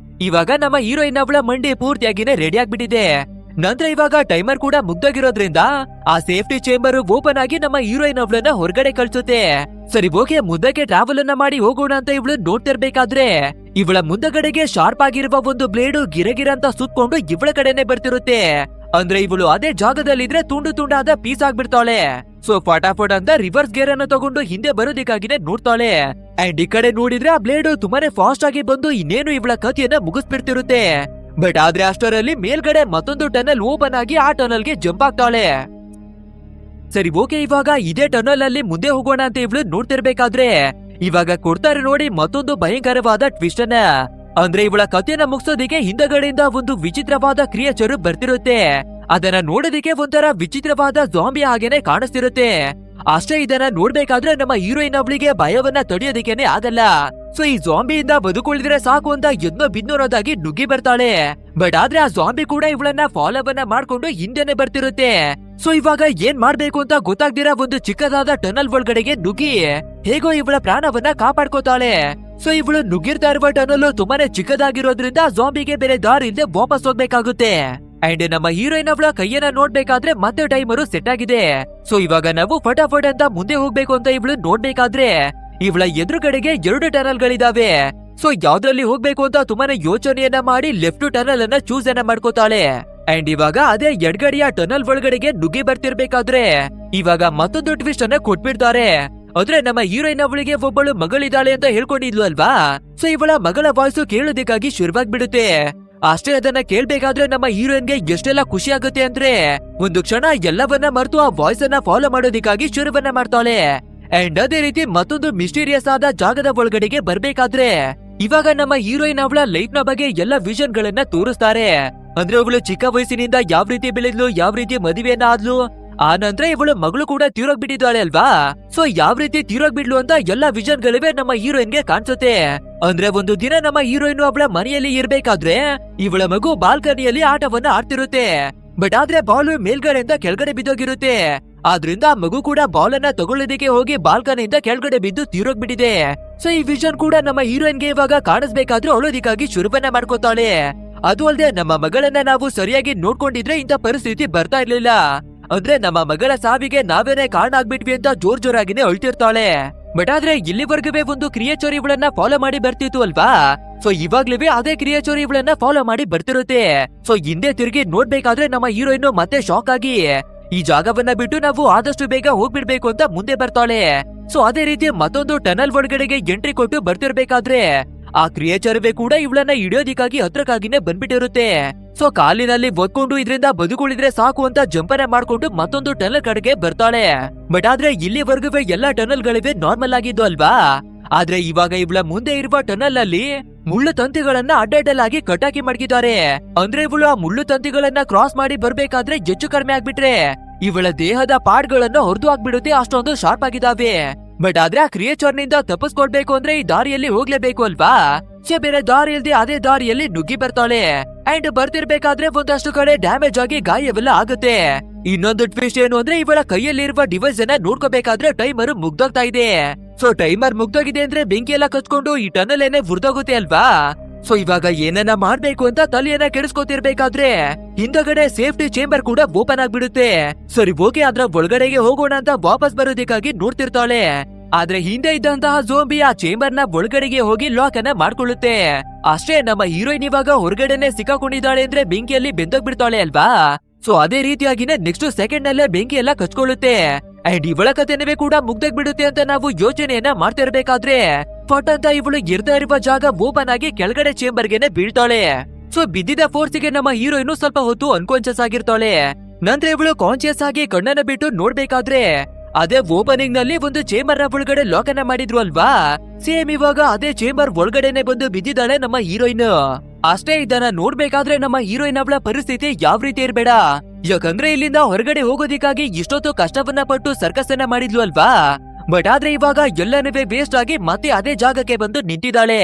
ಇವಾಗ ನಮ್ಮ ಹೀರೋಯಿನ್ ಅವಳ ಮಂಡಿ ಪೂರ್ತಿಯಾಗಿನೇ ರೆಡಿ ಆಗ್ಬಿಟ್ಟಿದೆ. ನಂತರ ಇವಾಗ ಟೈಮರ್ ಕೂಡ ಮುಗ್ದೋಗಿರೋದ್ರಿಂದ ಆ ಸೇಫ್ಟಿ ಚೇಂಬರ್ ಓಪನ್ ಆಗಿ ನಮ್ಮ ಹೀರೋಯಿನ್ ಅವಳನ್ನ ಹೊರಗಡೆ ಕಳ್ಸುತ್ತೆ. ಸರಿ ಓಕೆ, ಮುದ್ದಕ್ಕೆ ಟ್ರಾವೆಲ್ ಅನ್ನ ಮಾಡಿ ಹೋಗೋಣ ಅಂತ ಇವಳು ನೋಡ್ತಿರ್ಬೇಕಾದ್ರೆ ಇವಳ ಮುಂದಗಡೆಗೆ ಶಾರ್ಪ್ ಆಗಿರುವ ಒಂದು ಬ್ಲೇಡ್ ಗಿರಗಿರ ಅಂತ ಸುತ್ಕೊಂಡು ಇವಳ ಕಡೆನೆ ಬರ್ತಿರುತ್ತೆ. ಅಂದ್ರೆ ಇವಳು ಅದೇ ಜಾಗದಲ್ಲಿದ್ರೆ ತುಂಡು ತುಂಡಾದ ಪೀಸ್ ಆಗ್ಬಿಡ್ತಾಳೆ. ಸೊ ಫಟಾಫಟ್ ಅಂತ ರಿವರ್ಸ್ ಗೇರ್ ಅನ್ನು ತಗೊಂಡು ಹಿಂದೆ ಬರೋದಿಕ್ಕಾಗಿನೇ ನೋಡ್ತಾಳೆ. ಅಂಡ್ ಈ ಕಡೆ ನೋಡಿದ್ರೆ ಆ ಬ್ಲೇಡ್ ತುಂಬಾನೇ ಫಾಸ್ಟ್ ಆಗಿ ಬಂದು ಇನ್ನೇನು ಇವಳ ಕಥೆಯನ್ನ ಮುಗಿಸ್ಬಿಡ್ತಿರುತ್ತೆ. ಬಟ್ ಆದ್ರೆ ಅಷ್ಟರಲ್ಲಿ ಮೇಲ್ಗಡೆ ಮತ್ತೊಂದು ಟನಲ್ ಓಪನ್ ಆಗಿ ಆ ಟನಲ್ಗೆ ಜಂಪ್ ಆಗ್ತಾಳೆ. ಸರಿ ಓಕೆ, ಇವಾಗ ಇದೇ ಟನಲ್ ಅಲ್ಲಿ ಮುಂದೆ ಹೋಗೋಣ ಅಂತ ಇವಳು ನೋಡ್ತಿರ್ಬೇಕಾದ್ರೆ ಇವಾಗ ಕೊಡ್ತಾರೆ ನೋಡಿ ಮತ್ತೊಂದು ಭಯಂಕರವಾದ ಟ್ವಿಸ್ಟ್ ಅನ್ನ. ಅಂದ್ರೆ ಇವಳ ಕಥೆಯನ್ನ ಮುಗಿಸೋದಿಕ್ಕೆ ಹಿಂದಗಡೆಯಿಂದ ಒಂದು ವಿಚಿತ್ರವಾದ ಕ್ರಿಯೇಚರ್ ಬರ್ತಿರುತ್ತೆ. ಅದನ್ನ ನೋಡೋದಿಕ್ಕೆ ಒಂಥರ ವಿಚಿತ್ರವಾದ ಜಾಂಬಿ ಹಾಗೇನೆ ಕಾಣಿಸ್ತಿರುತ್ತೆ. ಅಷ್ಟೇ ಇದನ್ನ ನೋಡ್ಬೇಕಾದ್ರೆ ನಮ್ಮ ಹೀರೋಯಿನ್ ಅವಳಿಗೆ ಭಯವನ್ನ ತಡೆಯೋದಿಕ್ಕೇನೆ ಆಗಲ್ಲ. ಸೊ ಈ ಜಾಂಬಿಯಿಂದ ಬದುಕೊಳ್ಳಿದ್ರೆ ಸಾಕು ಅಂತ ಎದ್ನೋ ಬಿನ್ನೋರೋದಾಗಿ ನುಗ್ಗಿ ಬರ್ತಾಳೆ. ಬಟ್ ಆದ್ರೆ ಆ ಜಾಂಬಿ ಕೂಡ ಇವಳನ್ನ ಫಾಲೋವನ್ನ ಮಾಡ್ಕೊಂಡು ಹಿಂದೆನೆ ಬರ್ತಿರುತ್ತೆ. ಸೊ ಇವಾಗ ಏನ್ ಮಾಡ್ಬೇಕು ಅಂತ ಗೊತ್ತಾಗ್ದಿರಾ ಒಂದು ಚಿಕ್ಕದಾದ ಟನಲ್ ಒಳಗಡೆಗೆ ನುಗ್ಗಿ ಹೇಗೋ ಇವಳ ಪ್ರಾಣವನ್ನ ಕಾಪಾಡ್ಕೋತಾಳೆ. ಸೊ ಇವಳು ನುಗ್ಗಿರ್ತಾ ಇರುವ ಟನಲ್ ತುಂಬಾನೇ ಚಿಕ್ಕದಾಗಿರೋದ್ರಿಂದ ಜಾಂಬಿಗೆ ಬೇರೆ ದಾರಿ ಇಲ್ಲದೆ ವಾಪಸ್ ಹೋಗ್ಬೇಕಾಗುತ್ತೆ. ಅಂಡ್ ನಮ್ಮ ಹೀರೋಯಿನ್ ಅವಳ ಕೈಯನ್ನ ನೋಡ್ಬೇಕಾದ್ರೆ ಮತ್ತೆ ಟೈಮರು ಸೆಟ್ ಆಗಿದೆ. ಸೊ ಇವಾಗ ನಾವು ಫಟಾಫಟ್ ಅಂತ ಮುಂದೆ ಹೋಗ್ಬೇಕು ಅಂತ ಇವಳು ನೋಡ್ಬೇಕಾದ್ರೆ ಇವಳ ಎದುರುಗಡೆಗೆ 2 ಟನಲ್ ಗಳಿದಾವೆ. ಸೊ ಯಾವ್ದ್ರಲ್ಲಿ ಹೋಗ್ಬೇಕು ಅಂತ ತುಂಬಾನೇ ಯೋಚನೆಯನ್ನ ಮಾಡಿ ಲೆಫ್ಟ್ ಟನಲ್ ಅನ್ನ ಚೂಸ್ ಅನ್ನ ಮಾಡ್ಕೋತಾಳೆ. ಅಂಡ್ ಇವಾಗ ಅದೇ ಎಡಗಡೆಯ ಟನಲ್ ಒಳಗಡೆಗೆ ನುಗ್ಗಿ ಬರ್ತಿರ್ಬೇಕಾದ್ರೆ ಇವಾಗ ಮತ್ತೊಂದು ಟ್ವಿಸ್ಟ್ ಅನ್ನ ಕೊಟ್ಬಿಡ್ತಾರೆ. ಅಂದ್ರೆ ನಮ್ಮ ಹೀರೋಯಿನ್ ಅವಳಿಗೆ ಒಬ್ಬಳು ಮಗಳಿದ್ದಾಳೆ ಅಂತ ಹೇಳ್ಕೊಂಡಿದ್ಲು ಅಲ್ವಾ. ಸೊ ಇವಳ ಮಗಳ ವಾಯ್ಸು ಕೇಳೋದಕ್ಕಾಗಿ ಶುರುವಾಗ್ಬಿಡುತ್ತೆ. ಅಷ್ಟೇ ಅದನ್ನ ಕೇಳ್ಬೇಕಾದ್ರೆ ನಮ್ಮ ಹೀರೋಯಿನ್ಗೆ ಎಷ್ಟೆಲ್ಲ ಖುಷಿ ಆಗುತ್ತೆ ಅಂದ್ರೆ ಒಂದು ಕ್ಷಣ ಎಲ್ಲವನ್ನ ಮರೆತು ಆ ವಾಯ್ಸ್ ಅನ್ನ ಫಾಲೋ ಮಾಡೋದಕ್ಕಾಗಿ ಶುರುವನ್ನ ಮಾಡ್ತಾಳೆ. ಅಂಡ್ ಅದೇ ರೀತಿ ಮತ್ತೊಂದು ಮಿಸ್ಟೀರಿಯಸ್ ಆದ ಜಾಗದ ಒಳಗಡೆಗೆ ಬರ್ಬೇಕಾದ್ರೆ ಇವಾಗ ನಮ್ಮ ಹೀರೋಯಿನ್ ಅವಳ ಲೈಫ್ ನ ಬಗ್ಗೆ ಎಲ್ಲ ವಿಷನ್ ಗಳನ್ನ ತೋರಿಸ್ತಾರೆ. ಅಂದ್ರೆ ಅವಳು ಚಿಕ್ಕ ವಯಸ್ಸಿನಿಂದ ಯಾವ ರೀತಿ ಬೆಳೆದ್ಲು, ಯಾವ ರೀತಿ ಮದುವೆಯನ್ನ ಆದ್ಲು, ಆ ನಂತರ ಇವಳು ಮಗಳು ಕೂಡ ತೀರೋಗ್ಬಿಟ್ಟಿದ್ದಾಳೆ ಅಲ್ವಾ. ಸೊ ಯಾವ ರೀತಿ ತೀರೋಗ್ಬಿಡ್ಲು ಅಂತ ಎಲ್ಲ ವಿಷನ್ ಗಳಿವೆ ನಮ್ಮ ಹೀರೋಯಿನ್ಗೆ ಕಾಣಿಸುತ್ತೆ. ಅಂದ್ರೆ ಒಂದು ದಿನ ನಮ್ಮ ಹೀರೋಯಿನ್ ಅವಳ ಮನೆಯಲ್ಲಿ ಇರ್ಬೇಕಾದ್ರೆ ಇವಳ ಮಗು ಬಾಲ್ಕನಿಯಲ್ಲಿ ಆಟವನ್ನ ಆಡ್ತಿರುತ್ತೆ. ಬಟ್ ಆದ್ರೆ ಬಾಲ್ ಮೇಲ್ಗಡೆಯಿಂದ ಕೆಳಗಡೆ ಬಿದ್ದೋಗಿರುತ್ತೆ. ಆದ್ರಿಂದ ಆ ಮಗು ಕೂಡ ಬಾಲ್ ಅನ್ನ ತಗೊಳ್ಳೋದಕ್ಕೆ ಹೋಗಿ ಬಾಲ್ಕನಿಯಿಂದ ಕೆಳಗಡೆ ಬಿದ್ದು ತೀರೋಗ್ಬಿಟ್ಟಿದೆ. ಸೊ ಈ ವಿಷನ್ ಕೂಡ ನಮ್ಮ ಹೀರೋಯಿನ್ಗೆ ಇವಾಗ ಕಾಣಿಸ್ಬೇಕಾದ್ರೂ ಅಳೋದಿಕ್ಕಾಗಿ ಶುರುವನ್ನ ಮಾಡ್ಕೋತಾಳೆ. ಅದು ಅಲ್ಲದೆ ನಮ್ಮ ಮಗಳನ್ನ ನಾವು ಸರಿಯಾಗಿ ನೋಡ್ಕೊಂಡಿದ್ರೆ ಇಂಥ ಪರಿಸ್ಥಿತಿ ಬರ್ತಾ ಇರ್ಲಿಲ್ಲ. ಅಂದ್ರೆ ನಮ್ಮ ಮಗಳ ಸಾವಿಗೆ ನಾವೇನೆ ಕಾರಣ ಆಗ್ಬಿಟ್ವಿ ಅಂತ ಜೋರಾಗಿನೇ ಅಳ್ತಿರ್ತಾಳೆ. ಬಟ್ ಆದ್ರೆ ಇಲ್ಲಿವರೆಗೂ ಒಂದು ಕ್ರಿಯೇಚರ್ ಇವಳನ್ನ ಫಾಲೋ ಮಾಡಿ ಬರ್ತಿತ್ತು ಅಲ್ವಾ. ಸೊ ಇವಾಗ್ಲೂ ಅದೇ ಕ್ರಿಯೇಚರ್ ಇವಳನ್ನ ಫಾಲೋ ಮಾಡಿ ಬರ್ತಿರುತ್ತೆ. ಸೊ ಹಿಂದೆ ತಿರುಗಿ ನೋಡ್ಬೇಕಾದ್ರೆ ನಮ್ಮ ಹೀರೋಯಿನ್ ಮತ್ತೆ ಶಾಕ್ ಆಗಿ ಈ ಜಾಗವನ್ನ ಬಿಟ್ಟು ನಾವು ಆದಷ್ಟು ಬೇಗ ಹೋಗ್ಬಿಡ್ಬೇಕು ಅಂತ ಮುಂದೆ ಬರ್ತಾಳೆ. ಸೊ ಅದೇ ರೀತಿ ಮತ್ತೊಂದು ಟನಲ್ ಒಳಗಡೆಗೆ ಎಂಟ್ರಿ ಕೊಟ್ಟು ಬರ್ತಿರ್ಬೇಕಾದ್ರೆ ಆ ಕ್ರಿಯೇಚರ್ವೇ ಕೂಡ ಇವಳನ್ನ ಹಿಡಿಯೋದಿಕ್ಕಾಗಿ ಹತ್ರಕ್ಕಾಗಿನೇ ಬಂದ್ಬಿಟ್ಟಿರುತ್ತೆ. ಸೊ ಕಾಲಿನಲ್ಲಿ ಒತ್ಕೊಂಡು ಇದರಿಂದ ಬದುಕುಳಿದ್ರೆ ಸಾಕು ಅಂತ ಜಂಪನೆ ಮಾಡ್ಕೊಂಡು ಮತ್ತೊಂದು ಟನಲ್ ಕಡೆಗೆ ಬರ್ತಾಳೆ. ಬಟ್ ಆದ್ರೆ ಇಲ್ಲಿವರೆಗೂ ಎಲ್ಲಾ ಟನಲ್ ಗಳಿವೆ ನಾರ್ಮಲ್ ಆಗಿದ್ದು ಅಲ್ವಾ. ಆದ್ರೆ ಇವಾಗ ಇವಳ ಮುಂದೆ ಇರುವ ಟನಲ್ ಅಲ್ಲಿ ಮುಳ್ಳು ತಂತಿಗಳನ್ನ ಅಡ್ಡಡ್ಡಲಾಗಿ ಕಟ್ಟಾಕಿ ಮಡಗಿದ್ದಾರೆ. ಅಂದ್ರೆ ಇವಳು ಆ ಮುಳ್ಳು ತಂತಿಗಳನ್ನ ಕ್ರಾಸ್ ಮಾಡಿ ಬರ್ಬೇಕಾದ್ರೆ ಹೆಚ್ಚು ಕಡಿಮೆ ಆಗ್ಬಿಟ್ರೆ ಇವಳ ದೇಹದ ಪಾರ್ಟ್ಗಳನ್ನ ಹೊರದು ಆಗ್ಬಿಡುತ್ತೆ, ಅಷ್ಟೊಂದು ಶಾರ್ಪ್ ಆಗಿದಾವೆ. ಬಟ್ ಆದ್ರೆ ಆ ಕ್ರಿಯೇಚರ್ ನಿಂದ ತಪ್ಪಿಸ್ಕೊಡ್ಬೇಕು ಅಂದ್ರೆ ಈ ದಾರಿಯಲ್ಲಿ ಹೋಗ್ಲೇಬೇಕು ಅಲ್ವಾ. ಬೇರೆ ದಾರಿ ಇಲ್ದೆ ಅದೇ ದಾರಿಯಲ್ಲಿ ನುಗ್ಗಿ ಬರ್ತಾಳೆ. ಅಂಡ್ ಬರ್ತಿರ್ಬೇಕಾದ್ರೆ ಒಂದಷ್ಟು ಕಡೆ ಡ್ಯಾಮೇಜ್ ಆಗಿ ಗಾಯವೆಲ್ಲ ಆಗುತ್ತೆ. ಇನ್ನೊಂದು ಟ್ವಿಸ್ಟ್ ಏನು ಅಂದ್ರೆ ಇವಳ ಕೈಯಲ್ಲಿರುವ ಡಿವೈಸ್ ಅನ್ನ ನೋಡ್ಕೋಬೇಕಾದ್ರೆ ಟೈಮರ್ ಮುಗ್ದೋಗ್ತಾ ಇದೆ. ಸೊ ಟೈಮರ್ ಮುಗ್ದೋಗಿದೆ ಅಂದ್ರೆ ಬೆಂಕಿ ಎಲ್ಲ ಕಚ್ಕೊಂಡು ಈ ಟನಲ್ ಏನೇ ಹುರಿದೋಗುತ್ತೆ ಅಲ್ವಾ. ಸೊ ಇವಾಗ ಏನನ್ನ ಮಾಡ್ಬೇಕು ಅಂತ ತಲೆಯನ್ನ ಕೆಡಿಸ್ಕೊತಿರ್ಬೇಕಾದ್ರೆ ಹಿಂದಗಡೆ ಸೇಫ್ಟಿ ಚೇಂಬರ್ ಕೂಡ ಓಪನ್ ಆಗ್ಬಿಡುತ್ತೆ. ಸರಿ ಓಕೆ, ಅದ್ರ ಒಳಗಡೆಗೆ ಹೋಗೋಣ ಅಂತ ವಾಪಸ್ ಬರೋದಕ್ಕಾಗಿ ನೋಡ್ತಿರ್ತಾಳೆ. ಆದ್ರೆ ಹಿಂದೆ ಇದ್ದಂತಹ ಜೋಂಬಿ ಆ ಚೇಂಬರ್ ನ ಒಳಗಡೆಗೆ ಹೋಗಿ ಲಾಕ್ ಅನ್ನ ಮಾಡ್ಕೊಳ್ಳುತ್ತೆ. ಅಷ್ಟೇ ನಮ್ಮ ಹೀರೋಯಿನ್ ಇವಾಗ ಹೊರಗಡೆನೆ ಸಿಕ್ಕಾಕೊಂಡಿದ್ದಾಳೆ ಅಂದ್ರೆ ಬೆಂಕಿಯಲ್ಲಿ ಬೆಂದೋಗ್ಬಿಡ್ತಾಳೆ ಅಲ್ವಾ. ಸೊ ಅದೇ ರೀತಿಯಾಗಿನೇ ನೆಕ್ಸ್ಟ್ ಸೆಕೆಂಡ್ ನಲ್ಲೇ ಬೆಂಕಿ ಎಲ್ಲ ಕಚ್ಕೊಳ್ಳುತ್ತೆ. ಅಂಡ್ ಇವಳ ಕಥೆನವೇ ಕೂಡ ಮುಗ್ದಾಗ್ಬಿಡುತ್ತೆ ಅಂತ ನಾವು ಯೋಚನೆಯನ್ನ ಮಾಡ್ತಿರ್ಬೇಕಾದ್ರೆ ಫಟ್ ಅಂತ ಇವಳು ಇರ್ತಾ ಇರುವ ಜಾಗ ಓಪನ್ ಆಗಿ ಕೆಳಗಡೆ ಚೇಂಬರ್ಗೆನೆ ಬೀಳ್ತಾಳೆ. ಸೊ ಬಿದ್ದಿದ್ದ ಫೋರ್ಸ್ಗೆ ನಮ್ಮ ಹೀರೋಯಿನ್ ಸ್ವಲ್ಪ ಹೊತ್ತು ಅನ್ಕಾನ್ಶಿಯಸ್ ಆಗಿರ್ತಾಳೆ. ನಂತರ ಇವಳು ಕಾನ್ಶಿಯಸ್ ಆಗಿ ಕಣ್ಣನ್ನ ಬಿಟ್ಟು ನೋಡ್ಬೇಕಾದ್ರೆ ಅದೇ ಓಪನಿಂಗ್ ನಲ್ಲಿ ಒಂದು ಚೇಂಬರ್ ನ ಒಳಗಡೆ ಲಾಕ್ ಅನ್ನ ಮಾಡಿದ್ರು ಅಲ್ವಾ. ಸೇಮ್ ಇವಾಗ ಅದೇ ಚೇಂಬರ್ ಒಳಗಡೆನೆ ಬಂದು ಬಿದ್ದಿದ್ದಾಳೆ ನಮ್ಮ ಹೀರೋಯಿನ್. ಅಷ್ಟೇ ಇದನ್ನ ನೋಡ್ಬೇಕಾದ್ರೆ ನಮ್ಮ ಹೀರೋಯಿನ್ ಅವಳ ಪರಿಸ್ಥಿತಿ ಯಾವ ರೀತಿ ಇರ್ಬೇಡ. ಯಾಕಂದ್ರೆ ಇಲ್ಲಿಂದ ಹೊರಗಡೆ ಹೋಗೋದಿಕ್ಕಾಗಿ ಇಷ್ಟೊತ್ತು ಕಷ್ಟವನ್ನ ಪಟ್ಟು ಸರ್ಕಸ್ ಅನ್ನ ಮಾಡಿದ್ಲು ಅಲ್ವಾ. ಬಟ್ ಆದ್ರೆ ಇವಾಗ ಎಲ್ಲನೂ ವೇಸ್ಟ್ ಆಗಿ ಮತ್ತೆ ಅದೇ ಜಾಗಕ್ಕೆ ಬಂದು ನಿಂತಿದ್ದಾಳೆ.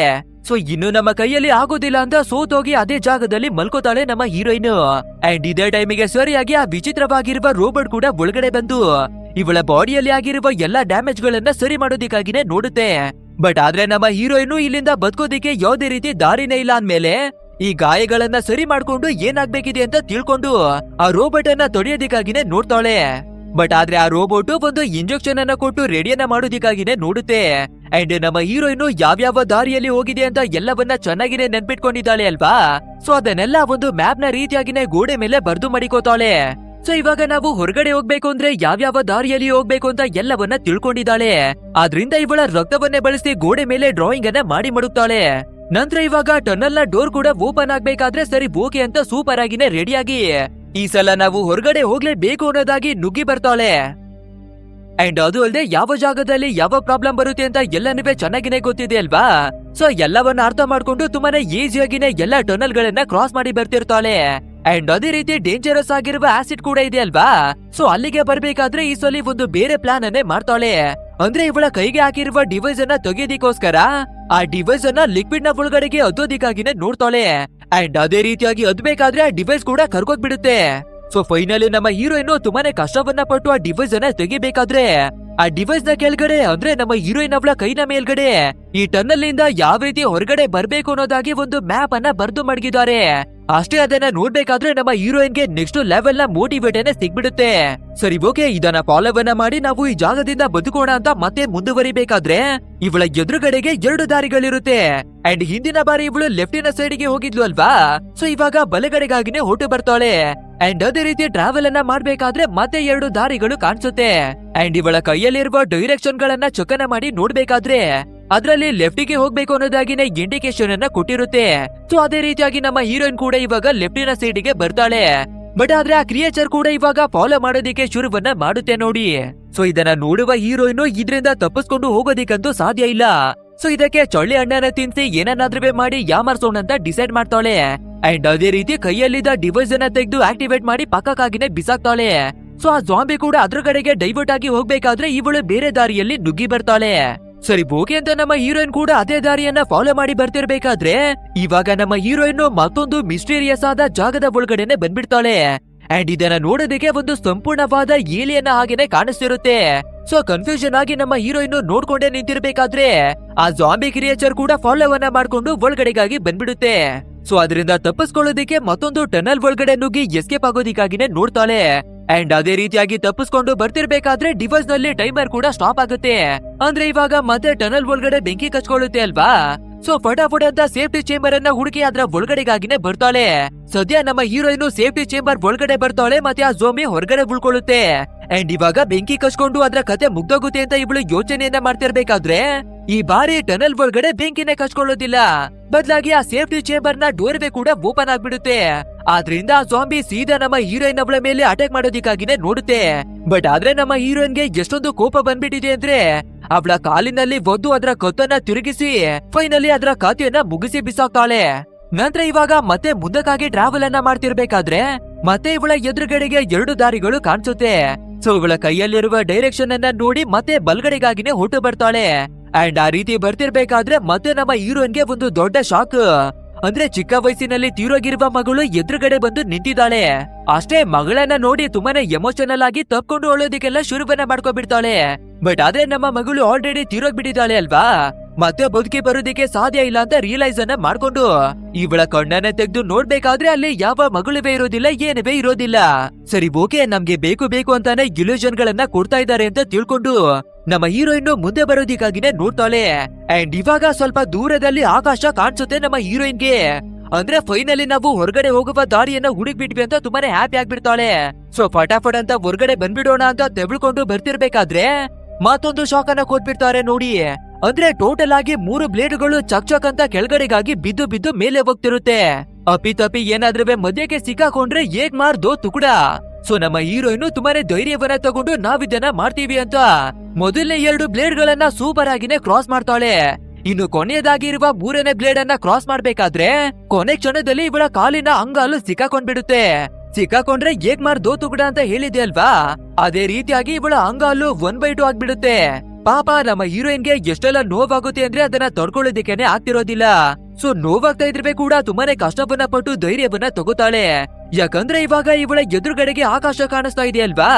ಸೊ ಇನ್ನು ನಮ್ಮ ಕೈಯಲ್ಲಿ ಆಗೋದಿಲ್ಲ ಅಂತ ಸೋತೋಗಿ ಅದೇ ಜಾಗದಲ್ಲಿ ಮಲ್ಕೋತಾಳೆ ನಮ್ಮ ಹೀರೋಯಿನ್. ಅಂಡ್ ಇದೇ ಟೈಮಿಗೆ ಸರಿಯಾಗಿ ಆ ವಿಚಿತ್ರವಾಗಿರುವ ರೋಬೋಟ್ ಕೂಡ ಒಳಗಡೆ ಬಂದು ಇವಳ ಬಾಡಿಯಲ್ಲಿ ಆಗಿರುವ ಎಲ್ಲಾ ಡ್ಯಾಮೇಜ್ ಗಳನ್ನ ಸರಿ ಮಾಡೋದಿಕ್ಕಾಗಿನೇ ನೋಡುತ್ತೆ. ಬಟ್ ಆದ್ರೆ ನಮ್ಮ ಹೀರೋಯಿನ್ ಇಲ್ಲಿಂದ ಬದುಕೋದಿಕ್ಕೆ ಯಾವುದೇ ರೀತಿ ದಾರಿನೇ ಇಲ್ಲ ಅಂದ್ಮೇಲೆ ಈ ಗಾಯಗಳನ್ನ ಸರಿ ಮಾಡ್ಕೊಂಡು ಏನಾಗ್ಬೇಕಿದೆ ಅಂತ ತಿಳ್ಕೊಂಡು ಆ ರೋಬೋಟ್ ಅನ್ನ ತೊಡೆಯೋದಿಕ್ಕಾಗಿನೇ ನೋಡ್ತಾಳೆ. ಬಟ್ ಆದ್ರೆ ಆ ರೋಬೋಟ್ ಒಂದು ಇಂಜೆಕ್ಷನ್ ಅನ್ನ ಕೊಟ್ಟು ರೆಡಿಯನ್ನ ಮಾಡೋದಿಕ್ಕಾಗಿನೇ ನೋಡುತ್ತೆ. ಅಂಡ್ ನಮ್ಮ ಹೀರೋಯಿನ್ ಯಾವ್ಯಾವ ದಾರಿಯಲ್ಲಿ ಹೋಗಿದೆ ಅಂತ ಎಲ್ಲವನ್ನ ಚೆನ್ನಾಗಿನೇ ನೆನ್ಪಿಟ್ಕೊಂಡಿದ್ದಾಳೆ ಅಲ್ವಾ. ಸೊ ಅದನ್ನೆಲ್ಲ ಒಂದು ಮ್ಯಾಪ್ ನ ರೀತಿಯಾಗಿನೇ ಗೋಡೆ ಮೇಲೆ ಬರ್ದು ಮಾಡಿಕೋತಾಳೆ. ಸೊ ಇವಾಗ ನಾವು ಹೊರಗಡೆ ಹೋಗ್ಬೇಕು ಅಂದ್ರೆ ಯಾವ್ಯಾವ ದಾರಿಯಲ್ಲಿ ಹೋಗ್ಬೇಕು ಅಂತ ಎಲ್ಲವನ್ನ ತಿಳ್ಕೊಂಡಿದ್ದಾಳೆ. ಆದ್ರಿಂದ ಇವಳ ರಕ್ತವನ್ನೇ ಬಳಸಿ ಗೋಡೆ ಮೇಲೆ ಡ್ರಾಯಿಂಗ್ ಅನ್ನ ಮಾಡಿ ಮಡುತ್ತಾಳೆ. ನಂತರ ಇವಾಗ ಟನಲ್ ನ ಡೋರ್ ಕೂಡ ಓಪನ್ ಆಗ್ಬೇಕಾದ್ರೆ ಸರಿ ಓಕೆ ಅಂತ ಸೂಪರ್ ಆಗಿನೇ ರೆಡಿಯಾಗಿ ಈ ಸಲ ನಾವು ಹೊರಗಡೆ ಹೋಗ್ಲೇಬೇಕು ಅನ್ನೋದಾಗಿ ನುಗ್ಗಿ ಬರ್ತಾಳೆ. ಅಂಡ್ ಅದು ಅಲ್ಲದೆ ಯಾವ ಜಾಗದಲ್ಲಿ ಯಾವ ಪ್ರಾಬ್ಲಮ್ ಬರುತ್ತೆ ಅಂತ ಎಲ್ಲನೂ ಚೆನ್ನಾಗಿನೇ ಗೊತ್ತಿದೆ ಅಲ್ವಾ. ಸೊ ಎಲ್ಲವನ್ನ ಅರ್ಥ ಮಾಡ್ಕೊಂಡು ತುಂಬಾನೇ ಈಸಿಯಾಗಿನೇ ಎಲ್ಲಾ ಟನಲ್ ಗಳನ್ನ ಕ್ರಾಸ್ ಮಾಡಿ ಬರ್ತಿರ್ತಾಳೆ. ಅಂಡ್ ಅದೇ ರೀತಿ ಡೇಂಜರಸ್ ಆಗಿರುವ ಆಸಿಡ್ ಕೂಡ ಇದೆ ಅಲ್ವಾ. ಸೊ ಅಲ್ಲಿಗೆ ಬರ್ಬೇಕಾದ್ರೆ ಈ ಸಲ ಒಂದು ಬೇರೆ ಪ್ಲಾನ್ ಅನ್ನೇ ಮಾಡ್ತಾಳೆ. ಅಂದ್ರೆ ಇವಳ ಕೈಗೆ ಹಾಕಿರುವ ಡಿವೈಸ್ ಅನ್ನ ತೆಗೆಯೋದಿಕ್ಕೋಸ್ಕರ ಆ ಡಿವೈಸ್ ಅನ್ನ ಲಿಕ್ವಿಡ್ ನ ಒಳಗಡೆಗೆ ಅದ್ದೋದಿಕ್ಕಾಗಿನೇ ನೋಡ್ತಾಳೆ. ಅಂಡ್ ಅದೇ ರೀತಿಯಾಗಿ ಅದ್ಬೇಕಾದ್ರೆ ಆ ಡಿವೈಸ್ ಕೂಡ ಕರ್ಗೋದ್ ಬಿಡುತ್ತೆ. ಸೊ ಫೈನಲಿ ನಮ್ಮ ಹೀರೋಯಿನ್ ತುಂಬಾನೇ ಕಷ್ಟವನ್ನ ಪಟ್ಟು ಆ ಡಿವೈಸ್ ಅನ್ನ ತೆಗಿಬೇಕಾದ್ರೆ ಆ ಡಿವೈಸ್ ನ ಕೆಳಗಡೆ ಅಂದ್ರೆ ನಮ್ಮ ಹೀರೋಯಿನ್ ಅವಳ ಕೈನ ಮೇಲ್ಗಡೆ ಈ ಟನಲ್ ಇಂದ ಯಾವ ರೀತಿ ಹೊರಗಡೆ ಬರ್ಬೇಕು ಅನ್ನೋದಾಗಿ ಒಂದು ಮ್ಯಾಪ್ ಅನ್ನ ಬರ್ದು ಮಡಗಿದ್ದಾರೆ. ಅಷ್ಟೇ ಅದನ್ನ ನೋಡ್ಬೇಕಾದ್ರೆ ನಮ್ಮ ಹೀರೋಯಿನ್ ಗೆ ನೆಕ್ಸ್ಟ್ ಲೆವೆಲ್ ನ ಮೋಟಿವೇಟ್ ಅನ್ನ ಸಿಗ್ಬಿಡುತ್ತೆ. ಸರಿ ಓಕೆ, ಇದನ್ನ ಫಾಲೋವನ್ನ ಮಾಡಿ ನಾವು ಈ ಜಾಗದಿಂದ ಬದುಕೋಣ ಅಂತ ಮತ್ತೆ ಮುಂದುವರಿಬೇಕಾದ್ರೆ ಇವಳ ಎದುರುಗಡೆಗೆ 2 ದಾರಿಗಳಿರುತ್ತೆ. ಅಂಡ್ ಹಿಂದಿನ ಬಾರಿ ಇವಳು ಲೆಫ್ಟಿನ ಸೈಡ್ ಗೆ ಹೋಗಿದ್ಲು ಅಲ್ವಾ. ಸೊ ಇವಾಗ ಬಲಗಡೆಗಾಗಿನೇ ಹೊರಟು ಬರ್ತಾಳೆ. ಅಂಡ್ ಅದೇ ರೀತಿ ಟ್ರಾವೆಲ್ ಅನ್ನ ಮಾಡ್ಬೇಕಾದ್ರೆ ಮತ್ತೆ 2 ದಾರಿಗಳು ಕಾಣಿಸುತ್ತೆ. ಅಂಡ್ ಇವಳ ಕೈಯಲ್ಲಿರುವ ಡೈರೆಕ್ಷನ್ ಗಳನ್ನ ಚೊಕ್ಕನ ಮಾಡಿ ನೋಡ್ಬೇಕಾದ್ರೆ ಅದ್ರಲ್ಲಿ ಲೆಫ್ಟಿಗೆ ಹೋಗ್ಬೇಕು ಅನ್ನೋದಾಗಿನೇ ಇಂಡಿಕೇಶನ್ ಅನ್ನ ಕೊಟ್ಟಿರುತ್ತೆ. ಸೊ ಅದೇ ರೀತಿಯಾಗಿ ನಮ್ಮ ಹೀರೋಯಿನ್ ಕೂಡ ಇವಾಗ ಲೆಫ್ಟಿನ ಸೈಡ್ ಗೆ ಬರ್ತಾಳೆ. ಬಟ್ ಆದ್ರೆ ಆ ಕ್ರಿಯೇಚರ್ ಕೂಡ ಇವಾಗ ಫಾಲೋ ಮಾಡೋದಿಕ್ಕೆ ಶುರುವನ್ನ ಮಾಡುತ್ತೆ ನೋಡಿ. ಸೊ ಇದನ್ನ ನೋಡುವ ಹೀರೋಯಿನ್ ಇದರಿಂದ ತಪ್ಪಿಸ್ಕೊಂಡು ಹೋಗೋದಿಕ್ಕಂತೂ ಸಾಧ್ಯ ಇಲ್ಲ. ಸೊ ಇದಕ್ಕೆ ಚೊಳ್ಳೆ ಹಣ್ಣನ್ನ ತಿನ್ಸಿ ಏನನ್ನಾದ್ರೂ ಮಾಡಿ ಯಾಮರ್ಸೋಣ ಅಂತ ಡಿಸೈಡ್ ಮಾಡ್ತಾಳೆ. ಅಂಡ್ ಅದೇ ರೀತಿ ಕೈಯಲ್ಲಿದ್ದ ಡಿವೈಸ್ ಅನ್ನ ತೆಗೆದು ಆಕ್ಟಿವೇಟ್ ಮಾಡಿ ಪಕ್ಕಕ್ಕಾಗಿನೇ ಬಿಸಾಕ್ತಾಳೆ. ಸೊ ಆ ಜಾಂಬಿ ಕೂಡ ಅದ್ರ ಕಡೆಗೆ ಡೈವರ್ಟ್ ಆಗಿ ಹೋಗ್ಬೇಕಾದ್ರೆ ಇವಳು ಬೇರೆ ದಾರಿಯಲ್ಲಿ ನುಗ್ಗಿ ಬರ್ತಾಳೆ. ಸರಿ ಓಕೆ ಅಂತ ನಮ್ಮ ಹೀರೋಯಿನ್ ಕೂಡ ಅದೇ ದಾರಿಯನ್ನ ಫಾಲೋ ಮಾಡಿ ಬರ್ತಿರ್ಬೇಕಾದ್ರೆ ಇವಾಗ ನಮ್ಮ ಹೀರೋಯಿನ್ ಮತ್ತೊಂದು ಮಿಸ್ಟೀರಿಯಸ್ ಆದ ಜಾಗದ ಒಳಗಡೆನೆ ಬಂದ್ಬಿಡ್ತಾಳೆ. ಅಂಡ್ ಇದನ್ನ ನೋಡೋದಕ್ಕೆ ಒಂದು ಸಂಪೂರ್ಣವಾದ ಏಲಿಯನ್ನ ಹಾಗೇನೆ ಕಾಣಿಸ್ತಿರುತ್ತೆ. ಸೊ ಕನ್ಫ್ಯೂಷನ್ ಆಗಿ ನಮ್ಮ ಹೀರೋಯಿನ್ ನೋಡ್ಕೊಂಡೇ ನಿಂತಿರ್ಬೇಕಾದ್ರೆ ಆ ಜಾಂಬಿ ಕ್ರಿಯೇಚರ್ ಕೂಡ ಫಾಲೋವನ್ನ ಮಾಡ್ಕೊಂಡು ಒಳಗಡೆಗಾಗಿ ಬಂದ್ಬಿಡುತ್ತೆ. ಸೊ ಅದರಿಂದ ತಪ್ಪಿಸ್ಕೊಳ್ಳೋದಿಕ್ಕೆ ಮತ್ತೊಂದು ಟನಲ್ ಒಳಗಡೆ ನುಗ್ಗಿ ಎಸ್ಕೇಪ್ ಆಗೋದಿಕ್ಕಾಗಿನೇ ನೋಡ್ತಾಳೆ. ಅಂಡ್ ಅದೇ ರೀತಿಯಾಗಿ ತಪ್ಪಿಸ್ಕೊಂಡು ಬರ್ತಿರ್ಬೇಕಾದ್ರೆ ಡಿವೈಸ್ ನಲ್ಲಿ ಟೈಮರ್ ಕೂಡ ಸ್ಟಾಪ್ ಆಗುತ್ತೆ. ಅಂದ್ರೆ ಇವಾಗ ಮತ್ತೆ ಟನಲ್ ಒಳಗಡೆ ಬೆಂಕಿ ಕಚ್ಕೊಳ್ಳುತ್ತೆ ಅಲ್ವಾ. ಸೊ ಫಟಾಫಟ್ ಅಂತ ಸೇಫ್ಟಿ ಚೇಂಬರ್ ಅನ್ನ ಹುಡುಕಿ ಅದ್ರ ಒಳಗಡೆಗಾಗಿನೇ ಬರ್ತಾಳೆ. ಸದ್ಯ ನಮ್ಮ ಹೀರೋಯಿನ್ ಸೇಫ್ಟಿ ಚೇಂಬರ್ ಒಳಗಡೆ ಬರ್ತಾಳೆ, ಮತ್ತೆ ಆ ಜೋಂಬಿ ಹೊರಗಡೆ ಉಳ್ಕೊಳ್ಳುತ್ತೆ. ಅಂಡ್ ಇವಾಗ ಬೆಂಕಿ ಕಚ್ಕೊಂಡು ಅದ್ರ ಕತೆ ಮುಗ್ದೋಗುತ್ತೆ ಅಂತ ಇವಳು ಯೋಚನೆಯನ್ನ ಮಾಡ್ತಿರ್ಬೇಕಾದ್ರೆ ಈ ಬಾರಿ ಟನಲ್ ಒಳಗಡೆ ಬೆಂಕಿನೇ ಕಚ್ಕೊಳ್ಳೋದಿಲ್ಲ, ಬದಲಾಗಿ ಆ ಸೇಫ್ಟಿ ಚೇಂಬರ್ ನ ಡೋರ್ವೇ ಕೂಡ ಓಪನ್ ಆಗ್ಬಿಡುತ್ತೆ. ಆದ್ರಿಂದ ಆ ಜಾಂಬಿ ಸೀದಾ ನಮ್ಮ ಹೀರೋಯಿನ್ ಅವಳ ಮೇಲೆ ಅಟ್ಯಾಕ್ ಮಾಡೋದಿಕ್ಕಾಗಿನೇ ನೋಡುತ್ತೆ. ಬಟ್ ಆದ್ರೆ ನಮ್ಮ ಹೀರೋಯಿನ್ಗೆ ಎಷ್ಟೊಂದು ಕೋಪ ಬಂದ್ಬಿಟ್ಟಿದೆ ಅಂದ್ರೆ ಅವಳ ಕಾಲಿನಲ್ಲಿ ಒದ್ದು ಅದರ ಕತ್ತನ್ನ ತಿರುಗಿಸಿ ಫೈನಲಿ ಅದರ ಕಥೆಯನ್ನ ಮುಗಿಸಿ ಬಿಸಾಕ್ತಾಳೆ. ನಂತರ ಇವಾಗ ಮತ್ತೆ ಮುಂದಕ್ಕಾಗಿ ಟ್ರಾವೆಲ್ ಅನ್ನ ಮಾಡ್ತಿರ್ಬೇಕಾದ್ರೆ ಮತ್ತೆ ಇವಳ ಎದುರುಗಡೆಗೆ 2 ದಾರಿಗಳು ಕಾಣಿಸುತ್ತೆ. ಸೊ ಇವಳ ಕೈಯಲ್ಲಿರುವ ಡೈರೆಕ್ಷನ್ ಅನ್ನ ನೋಡಿ ಮತ್ತೆ ಬಲ್ಗಡೆಗಾಗಿನೇ ಹೊರಟು ಬರ್ತಾಳೆ. ಅಂಡ್ ಆ ರೀತಿ ಬರ್ತಿರ್ಬೇಕಾದ್ರೆ ಮತ್ತೆ ನಮ್ಮ ಹೀರೋಯಿನ್ಗೆ ಒಂದು ದೊಡ್ಡ ಶಾಕ್. ಅಂದ್ರೆ ಚಿಕ್ಕ ವಯಸ್ಸಿನಲ್ಲಿ ತೀರೋಗಿರುವ ಮಗಳು ಎದುರುಗಡೆ ಬಂದು ನಿಂತಿದ್ದಾಳೆ. ಅಷ್ಟೇ ಮಗಳನ್ನ ನೋಡಿ ತುಂಬಾನೇ ಎಮೋಷನಲ್ ಆಗಿ ತಪ್ಕೊಂಡು ಅಳೋದಿಕ್ಕೆಲ್ಲ ಶುರುವನ್ನ ಮಾಡ್ಕೊಬಿಡ್ತಾಳೆ. ಬಟ್ ಆದ್ರೆ ನಮ್ಮ ಮಗಳು ಆಲ್ರೆಡಿ ತೀರೋಗ್ಬಿಟ್ಟಿದ್ದಾಳೆ ಅಲ್ವಾ, ಮತ್ತೆ ಬದುಕಿ ಬರೋದಿಕ್ಕೆ ಸಾಧ್ಯ ಇಲ್ಲ ಅಂತ ರಿಯಲೈಸ್ ಅನ್ನ ಮಾಡ್ಕೊಂಡು ಇವಳ ಕಣ್ಣನ್ನ ತೆಗೆದು ನೋಡ್ಬೇಕಾದ್ರೆ ಅಲ್ಲಿ ಯಾವ ಮಗುಳುವೇ ಇರೋದಿಲ್ಲ, ಏನುವೇ ಇರೋದಿಲ್ಲ. ಸರಿ ಓಕೆ, ನಮ್ಗೆ ಬೇಕು ಬೇಕು ಅಂತಾನೆ ಇಲ್ಯೂಷನ್ ಗಳನ್ನ ಕೊಡ್ತಾ ಇದ್ದಾರೆ ಅಂತ ತಿಳ್ಕೊಂಡು ನಮ್ಮ ಹೀರೋಯಿನ್ ಮುಂದೆ ಬರೋದಿಕ್ಕಾಗಿನೇ ನೋಡ್ತಾಳೆ. ಅಂಡ್ ಇವಾಗ ಸ್ವಲ್ಪ ದೂರದಲ್ಲಿ ಆಕಾಶ ಕಾಣಿಸುತ್ತೆ ನಮ್ಮ ಹೀರೋಯಿನ್ಗೆ. ಅಂದ್ರೆ ಫೈನಲಿ ನಾವು ಹೊರಗಡೆ ಹೋಗುವ ದಾರಿಯನ್ನ ಹುಡುಕ್ಬಿಟ್ವಿ ಅಂತ ತುಂಬಾನೇ ಹ್ಯಾಪಿ ಆಗ್ಬಿಡ್ತಾಳೆ. ಸೊ ಫಟಾಫಟ್ ಅಂತ ಹೊರಗಡೆ ಬಂದ್ಬಿಡೋಣ ಅಂತ ತೆವಳ್ಕೊಂಡು ಬರ್ತಿರ್ಬೇಕಾದ್ರೆ ಮತ್ತೊಂದು ಶಾಕ್ ಅನ್ನ ಕೊಟ್ಬಿಡ್ತಾರೆ ನೋಡಿ. ಅಂದ್ರೆ ಟೋಟಲ್ ಆಗಿ 3 ಬ್ಲೇಡ್ಗಳು ಚಕ್ ಚಕ್ ಅಂತ ಕೆಳಗಡೆಗಾಗಿ ಬಿದ್ದು ಬಿದ್ದು ಮೇಲೆ ಹೋಗ್ತಿರುತ್ತೆ. ಅಪ್ಪಿ ತಪ್ಪಿ ಏನಾದ್ರೂ ಮಧ್ಯಕ್ಕೆ ಸಿಕ್ಕಾಕೊಂಡ್ರೆ ಹೇಗ್ ಮಾರ್ದೋ ತುಕುಡ. ಸೊ ನಮ್ಮ ಹೀರೋಯಿನ್ ತುಂಬಾನೇ ಧೈರ್ಯವನ್ನ ತಗೊಂಡು ನಾವಿದನ್ನ ಮಾಡ್ತೀವಿ ಅಂತ ಮೊದಲನೇ 2 ಬ್ಲೇಡ್ ಗಳನ್ನ ಸೂಪರ್ ಆಗಿನೇ ಕ್ರಾಸ್ ಮಾಡ್ತಾಳೆ. ಇನ್ನು ಕೊನೆಯದಾಗಿರುವ 3ನೇ ಬ್ಲೇಡ್ ಅನ್ನ ಕ್ರಾಸ್ ಮಾಡ್ಬೇಕಾದ್ರೆ ಕೊನೆ ಕ್ಷಣದಲ್ಲಿ ಇವಳ ಕಾಲಿನ ಅಂಗಾಲು ಸಿಕ್ಕಾಕೊಂಡ್ಬಿಡುತ್ತೆ. ಸಿಕ್ಕಾಕೊಂಡ್ರೆ ಹೇಗ್ ಮಾರ್ದೋ ತುಕುಡ ಅಂತ ಹೇಳಿದೆ ಅಲ್ವಾ, ಅದೇ ರೀತಿಯಾಗಿ ಇವಳ ಅಂಗಾಲು 1/2 ಆಗ್ಬಿಡುತ್ತೆ. ಪಾಪ ನಮ್ಮ ಹೀರೋಯಿನ್ಗೆ ಎಷ್ಟೆಲ್ಲ ನೋವಾಗುತ್ತೆ ಅಂದ್ರೆ ಅದನ್ನ ತಡ್ಕೊಳ್ಳೋದಿಕ್ಕೇನೆ ಆಗ್ತಿರೋದಿಲ್ಲ. ಸೊ ನೋವಾಗ್ತಾ ಇದ್ರೆ ಕೂಡ ತುಂಬಾನೇ ಕಷ್ಟವನ್ನ ಪಟ್ಟು ಧೈರ್ಯವನ್ನ ತಗೋತಾಳೆ. ಯಾಕಂದ್ರೆ ಇವಾಗ ಇವಳ ಎದುರುಗಡೆಗೆ ಆಕಾಶ ಕಾಣಿಸ್ತಾ ಇದೆ ಅಲ್ವಾ.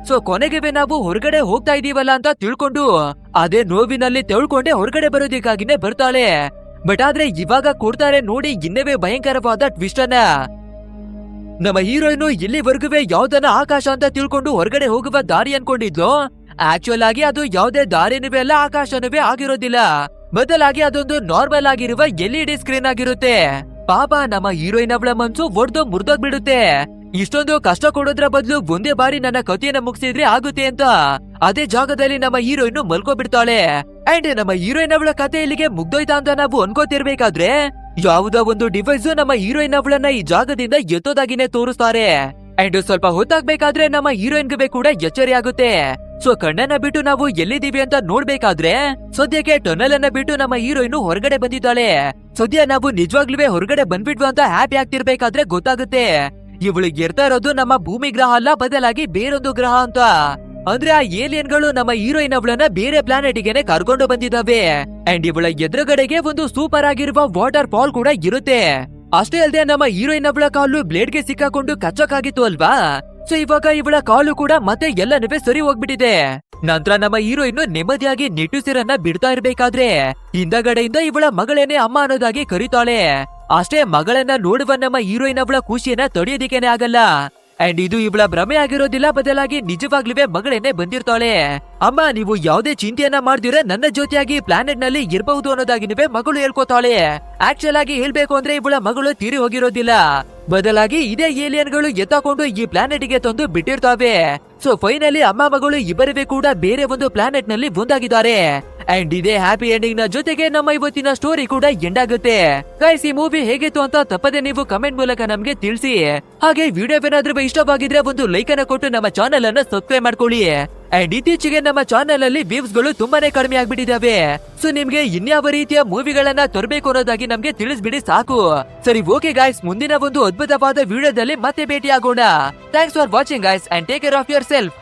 ಸೊ ಕೊನೆಗೆ ನಾವು ಹೊರಗಡೆ ಹೋಗ್ತಾ ಇದೀವಲ್ಲ ಅಂತ ತಿಳ್ಕೊಂಡು ಅದೇ ನೋವಿನಲ್ಲಿ ತೆಳ್ಕೊಂಡೆ ಹೊರಗಡೆ ಬರೋದಿಕ್ಕಾಗಿನೇ ಬರ್ತಾಳೆ. ಬಟ್ ಆದ್ರೆ ಇವಾಗ ಕೊಡ್ತಾರೆ ನೋಡಿ ಇನ್ನವೇ ಭಯಂಕರವಾದ ಟ್ವಿಸ್ಟ್ ಅನ್ನ. ನಮ್ಮ ಹೀರೋಯಿನ್ ಇಲ್ಲಿವರೆಗೂ ಯಾವ್ದನ್ನ ಆಕಾಶ ಅಂತ ತಿಳ್ಕೊಂಡು ಹೊರಗಡೆ ಹೋಗುವ ದಾರಿ ಅನ್ಕೊಂಡಿದ್ಲು. ಆಕ್ಚುಯಲ್ ಆಗಿ ಅದು ಯಾವುದೇ ದಾರಿನೂ ಅಲ್ಲ, ಆಕಾಶನವೇ ಆಗಿರೋದಿಲ್ಲ. ಬದಲಾಗಿ ಅದೊಂದು ನಾರ್ಮಲ್ ಆಗಿರುವ LED ಸ್ಕ್ರೀನ್ ಆಗಿರುತ್ತೆ. ಪಾಪ ನಮ್ಮ ಹೀರೋಯಿನ್ ಅವಳ ಮನ್ಸು ಒಡ್ದು ಮುರಿದೋಗ್ಬಿಡುತ್ತೆ. ಇಷ್ಟೊಂದು ಕಷ್ಟ ಕೊಡೋದ್ರ ಬದಲು ಒಂದೇ ಬಾರಿ ನನ್ನ ಕಥೆಯನ್ನ ಮುಗಿಸಿದ್ರೆ ಆಗುತ್ತೆ ಅಂತ ಅದೇ ಜಾಗದಲ್ಲಿ ನಮ್ಮ ಹೀರೋಯಿನ್ ಮಲ್ಕೋಬಿಡ್ತಾಳೆ. ಅಂಡ್ ನಮ್ಮ ಹೀರೋಯಿನ್ ಅವಳ ಕತೆ ಇಲ್ಲಿಗೆ ಮುಗ್ದೋಯ್ತಾ ಅಂತ ನಾವು ಅನ್ಕೋತಿರ್ಬೇಕಾದ್ರೆ ಯಾವುದೋ ಒಂದು ಡಿವೈಸ್ ನಮ್ಮ ಹೀರೋಯಿನ್ ಅವಳನ್ನ ಈ ಜಾಗದಿಂದ ಎತ್ತೋದಾಗಿನೇ ತೋರಿಸ್ತಾರೆ. ಅಂಡ್ ಸ್ವಲ್ಪ ಹೊತ್ತಾಗ್ಬೇಕಾದ್ರೆ ನಮ್ಮ ಹೀರೋಯಿನ್ಗೆ ಕೂಡ ಎಚ್ಚರಿ ಆಗುತ್ತೆ. ಸೊ ಕಣ್ಣನ್ನ ಬಿಟ್ಟು ನಾವು ಎಲ್ಲಿದ್ದೀವಿ ಅಂತ ನೋಡ್ಬೇಕಾದ್ರೆ ಸದ್ಯಕ್ಕೆ ಟನಲ್ ಅನ್ನ ಬಿಟ್ಟು ನಮ್ಮ ಹೀರೋಯಿನ್ ಹೊರಗಡೆ ಬಂದಿದ್ದಾಳೆ. ಸದ್ಯ ನಾವು ನಿಜವಾಗ್ಲೂ ಹೊರಗಡೆ ಬಂದ್ಬಿಟ್ವಿ ಅಂತ ಹ್ಯಾಪಿ ಆಗ್ತಿರ್ಬೇಕಾದ್ರೆ ಗೊತ್ತಾಗುತ್ತೆ ಇವಳು ಇರ್ತಾ ಇರೋದು ನಮ್ಮ ಭೂಮಿ ಗ್ರಹ ಅಲ್ಲ, ಬದಲಾಗಿ ಬೇರೊಂದು ಗ್ರಹ ಅಂತ. ಅಂದ್ರೆ ಆ ಏಲಿಯನ್ಗಳು ನಮ್ಮ ಹೀರೋಯಿನ್ ಅವಳನ್ನ ಬೇರೆ ಪ್ಲಾನೆಟ್ ಗೆನೆ ಕರ್ಕೊಂಡು ಬಂದಿದ್ದಾವೆ. ಅಂಡ್ ಇವಳ ಎದುರುಗಡೆಗೆ ಒಂದು ಸೂಪರ್ ಆಗಿರುವ ವಾಟರ್ ಫಾಲ್ ಕೂಡ ಇರುತ್ತೆ. ಅಷ್ಟೇ ಅಲ್ಲದೆ ನಮ್ಮ ಹೀರೋಯಿನ್ ಅವಳ ಕಾಲು ಬ್ಲೇಡ್ ಗೆ ಸಿಕ್ಕಾಕೊಂಡು ಕಚ್ಚಕ್ಕಾಗಿತ್ತು ಅಲ್ವಾ. ಸೊ ಇವಾಗ ಇವಳ ಕಾಲು ಕೂಡ ಮತ್ತೆ ಎಲ್ಲನೂ ಸರಿ ಹೋಗ್ಬಿಟ್ಟಿದೆ. ನಂತರ ನಮ್ಮ ಹೀರೋಯಿನ್ ನೆಮ್ಮದಿಯಾಗಿ ನಿಟ್ಟುಸಿರನ್ನ ಬಿಡ್ತಾ ಇರ್ಬೇಕಾದ್ರೆ ಹಿಂದಗಡೆಯಿಂದ ಇವಳ ಮಗಳೇನೆ ಅಮ್ಮ ಅನ್ನೋದಾಗಿ ಕರೀತಾಳೆ. ಅಷ್ಟೇ ಮಗಳನ್ನ ನೋಡುವ ನಮ್ಮ ಹೀರೋಯಿನ್ ಅವಳ ಖುಷಿಯನ್ನ ತಡೆಯೋದಿಕ್ಕೇನೆ ಆಗಲ್ಲ. ಅಂಡ್ ಇದು ಇವಳ ಭ್ರಮೆ ಆಗಿರೋದಿಲ್ಲ, ಬದಲಾಗಿ ನಿಜವಾಗ್ಲೂ ಮಗಳೇನೆ ಬಂದಿರ್ತಾಳೆ. ಅಮ್ಮ ನೀವು ಯಾವುದೇ ಚಿಂತೆಯನ್ನ ಮಾಡ್ದಿರ ನನ್ನ ಜೊತೆಯಾಗಿ ಪ್ಲಾನೆಟ್ ನಲ್ಲಿ ಇರಬಹುದು ಅನ್ನೋದಾಗಿ ಮಗಳು ಹೇಳ್ಕೊತಾಳೆ. ಆಕ್ಚುಲ್ ಆಗಿ ಹೇಳ್ಬೇಕು ಅಂದ್ರೆ ಇವಳ ಮಗಳು ತೀರಿ ಹೋಗಿರೋದಿಲ್ಲ, ಬದಲಾಗಿ ಇದೇ ಏಲಿಯನ್ಗಳು ಎತ್ತಾಕೊಂಡು ಈ ಪ್ಲಾನೆಟ್ ಗೆ ತಂದು ಬಿಟ್ಟಿರ್ತಾವೆ. ಸೊ ಫೈನಲಿ ಅಮ್ಮ ಮಗಳು ಇಬ್ಬರವೇ ಕೂಡ ಬೇರೆ ಒಂದು ಪ್ಲಾನೆಟ್ ನಲ್ಲಿ ಒಂದಾಗಿದ್ದಾರೆ. ಅಂಡ್ ಇದೇ ಹ್ಯಾಪಿ ಎಂಡಿಂಗ್ ನ ಜೊತೆಗೆ ನಮ್ಮ ಇವತ್ತಿನ ಸ್ಟೋರಿ ಕೂಡ ಎಂಡ್ ಆಗುತ್ತೆ. ಗೈಸ್ ಈ ಮೂವಿ ಹೇಗಿತ್ತು ಅಂತ ತಪ್ಪದೆ ನೀವು ಕಮೆಂಟ್ ಮೂಲಕ ನಮ್ಗೆ ತಿಳಿಸಿ. ಹಾಗೆ ವಿಡಿಯೋವೇನಾದ್ರೂ ಇಷ್ಟವಾಗಿದ್ರೆ ಒಂದು ಲೈಕ್ ಅನ್ನ ಕೊಟ್ಟು ನಮ್ಮ ಚಾನೆಲ್ ಅನ್ನ ಸಬ್ಸ್ಕ್ರೈಬ್ ಮಾಡ್ಕೊಳ್ಳಿ. ಅಂಡ್ ಇತ್ತೀಚೆಗೆ ನಮ್ಮ ಚಾನೆಲ್ ಅಲ್ಲಿ ವ್ಯೂಸ್ ಗಳು ತುಂಬಾನೇ ಕಡಿಮೆ ಆಗ್ಬಿಟ್ಟಿದಾವೆ. ಸೊ ನಿಮ್ಗೆ ಇನ್ಯಾವ ರೀತಿಯ ಮೂವಿಗಳನ್ನ ತರಬೇಕು ಅನ್ನೋದಾಗಿ ನಮ್ಗೆ ತಿಳಿಸ್ಬಿಡಿ ಸಾಕು. ಸರಿ ಓಕೆ ಗಾಯ್ಸ್, ಮುಂದಿನ ಒಂದು ಅದ್ಭುತವಾದ ವಿಡಿಯೋದಲ್ಲಿ ಮತ್ತೆ ಭೇಟಿ ಆಗೋಣ. Thanks for watching guys and take care of your self.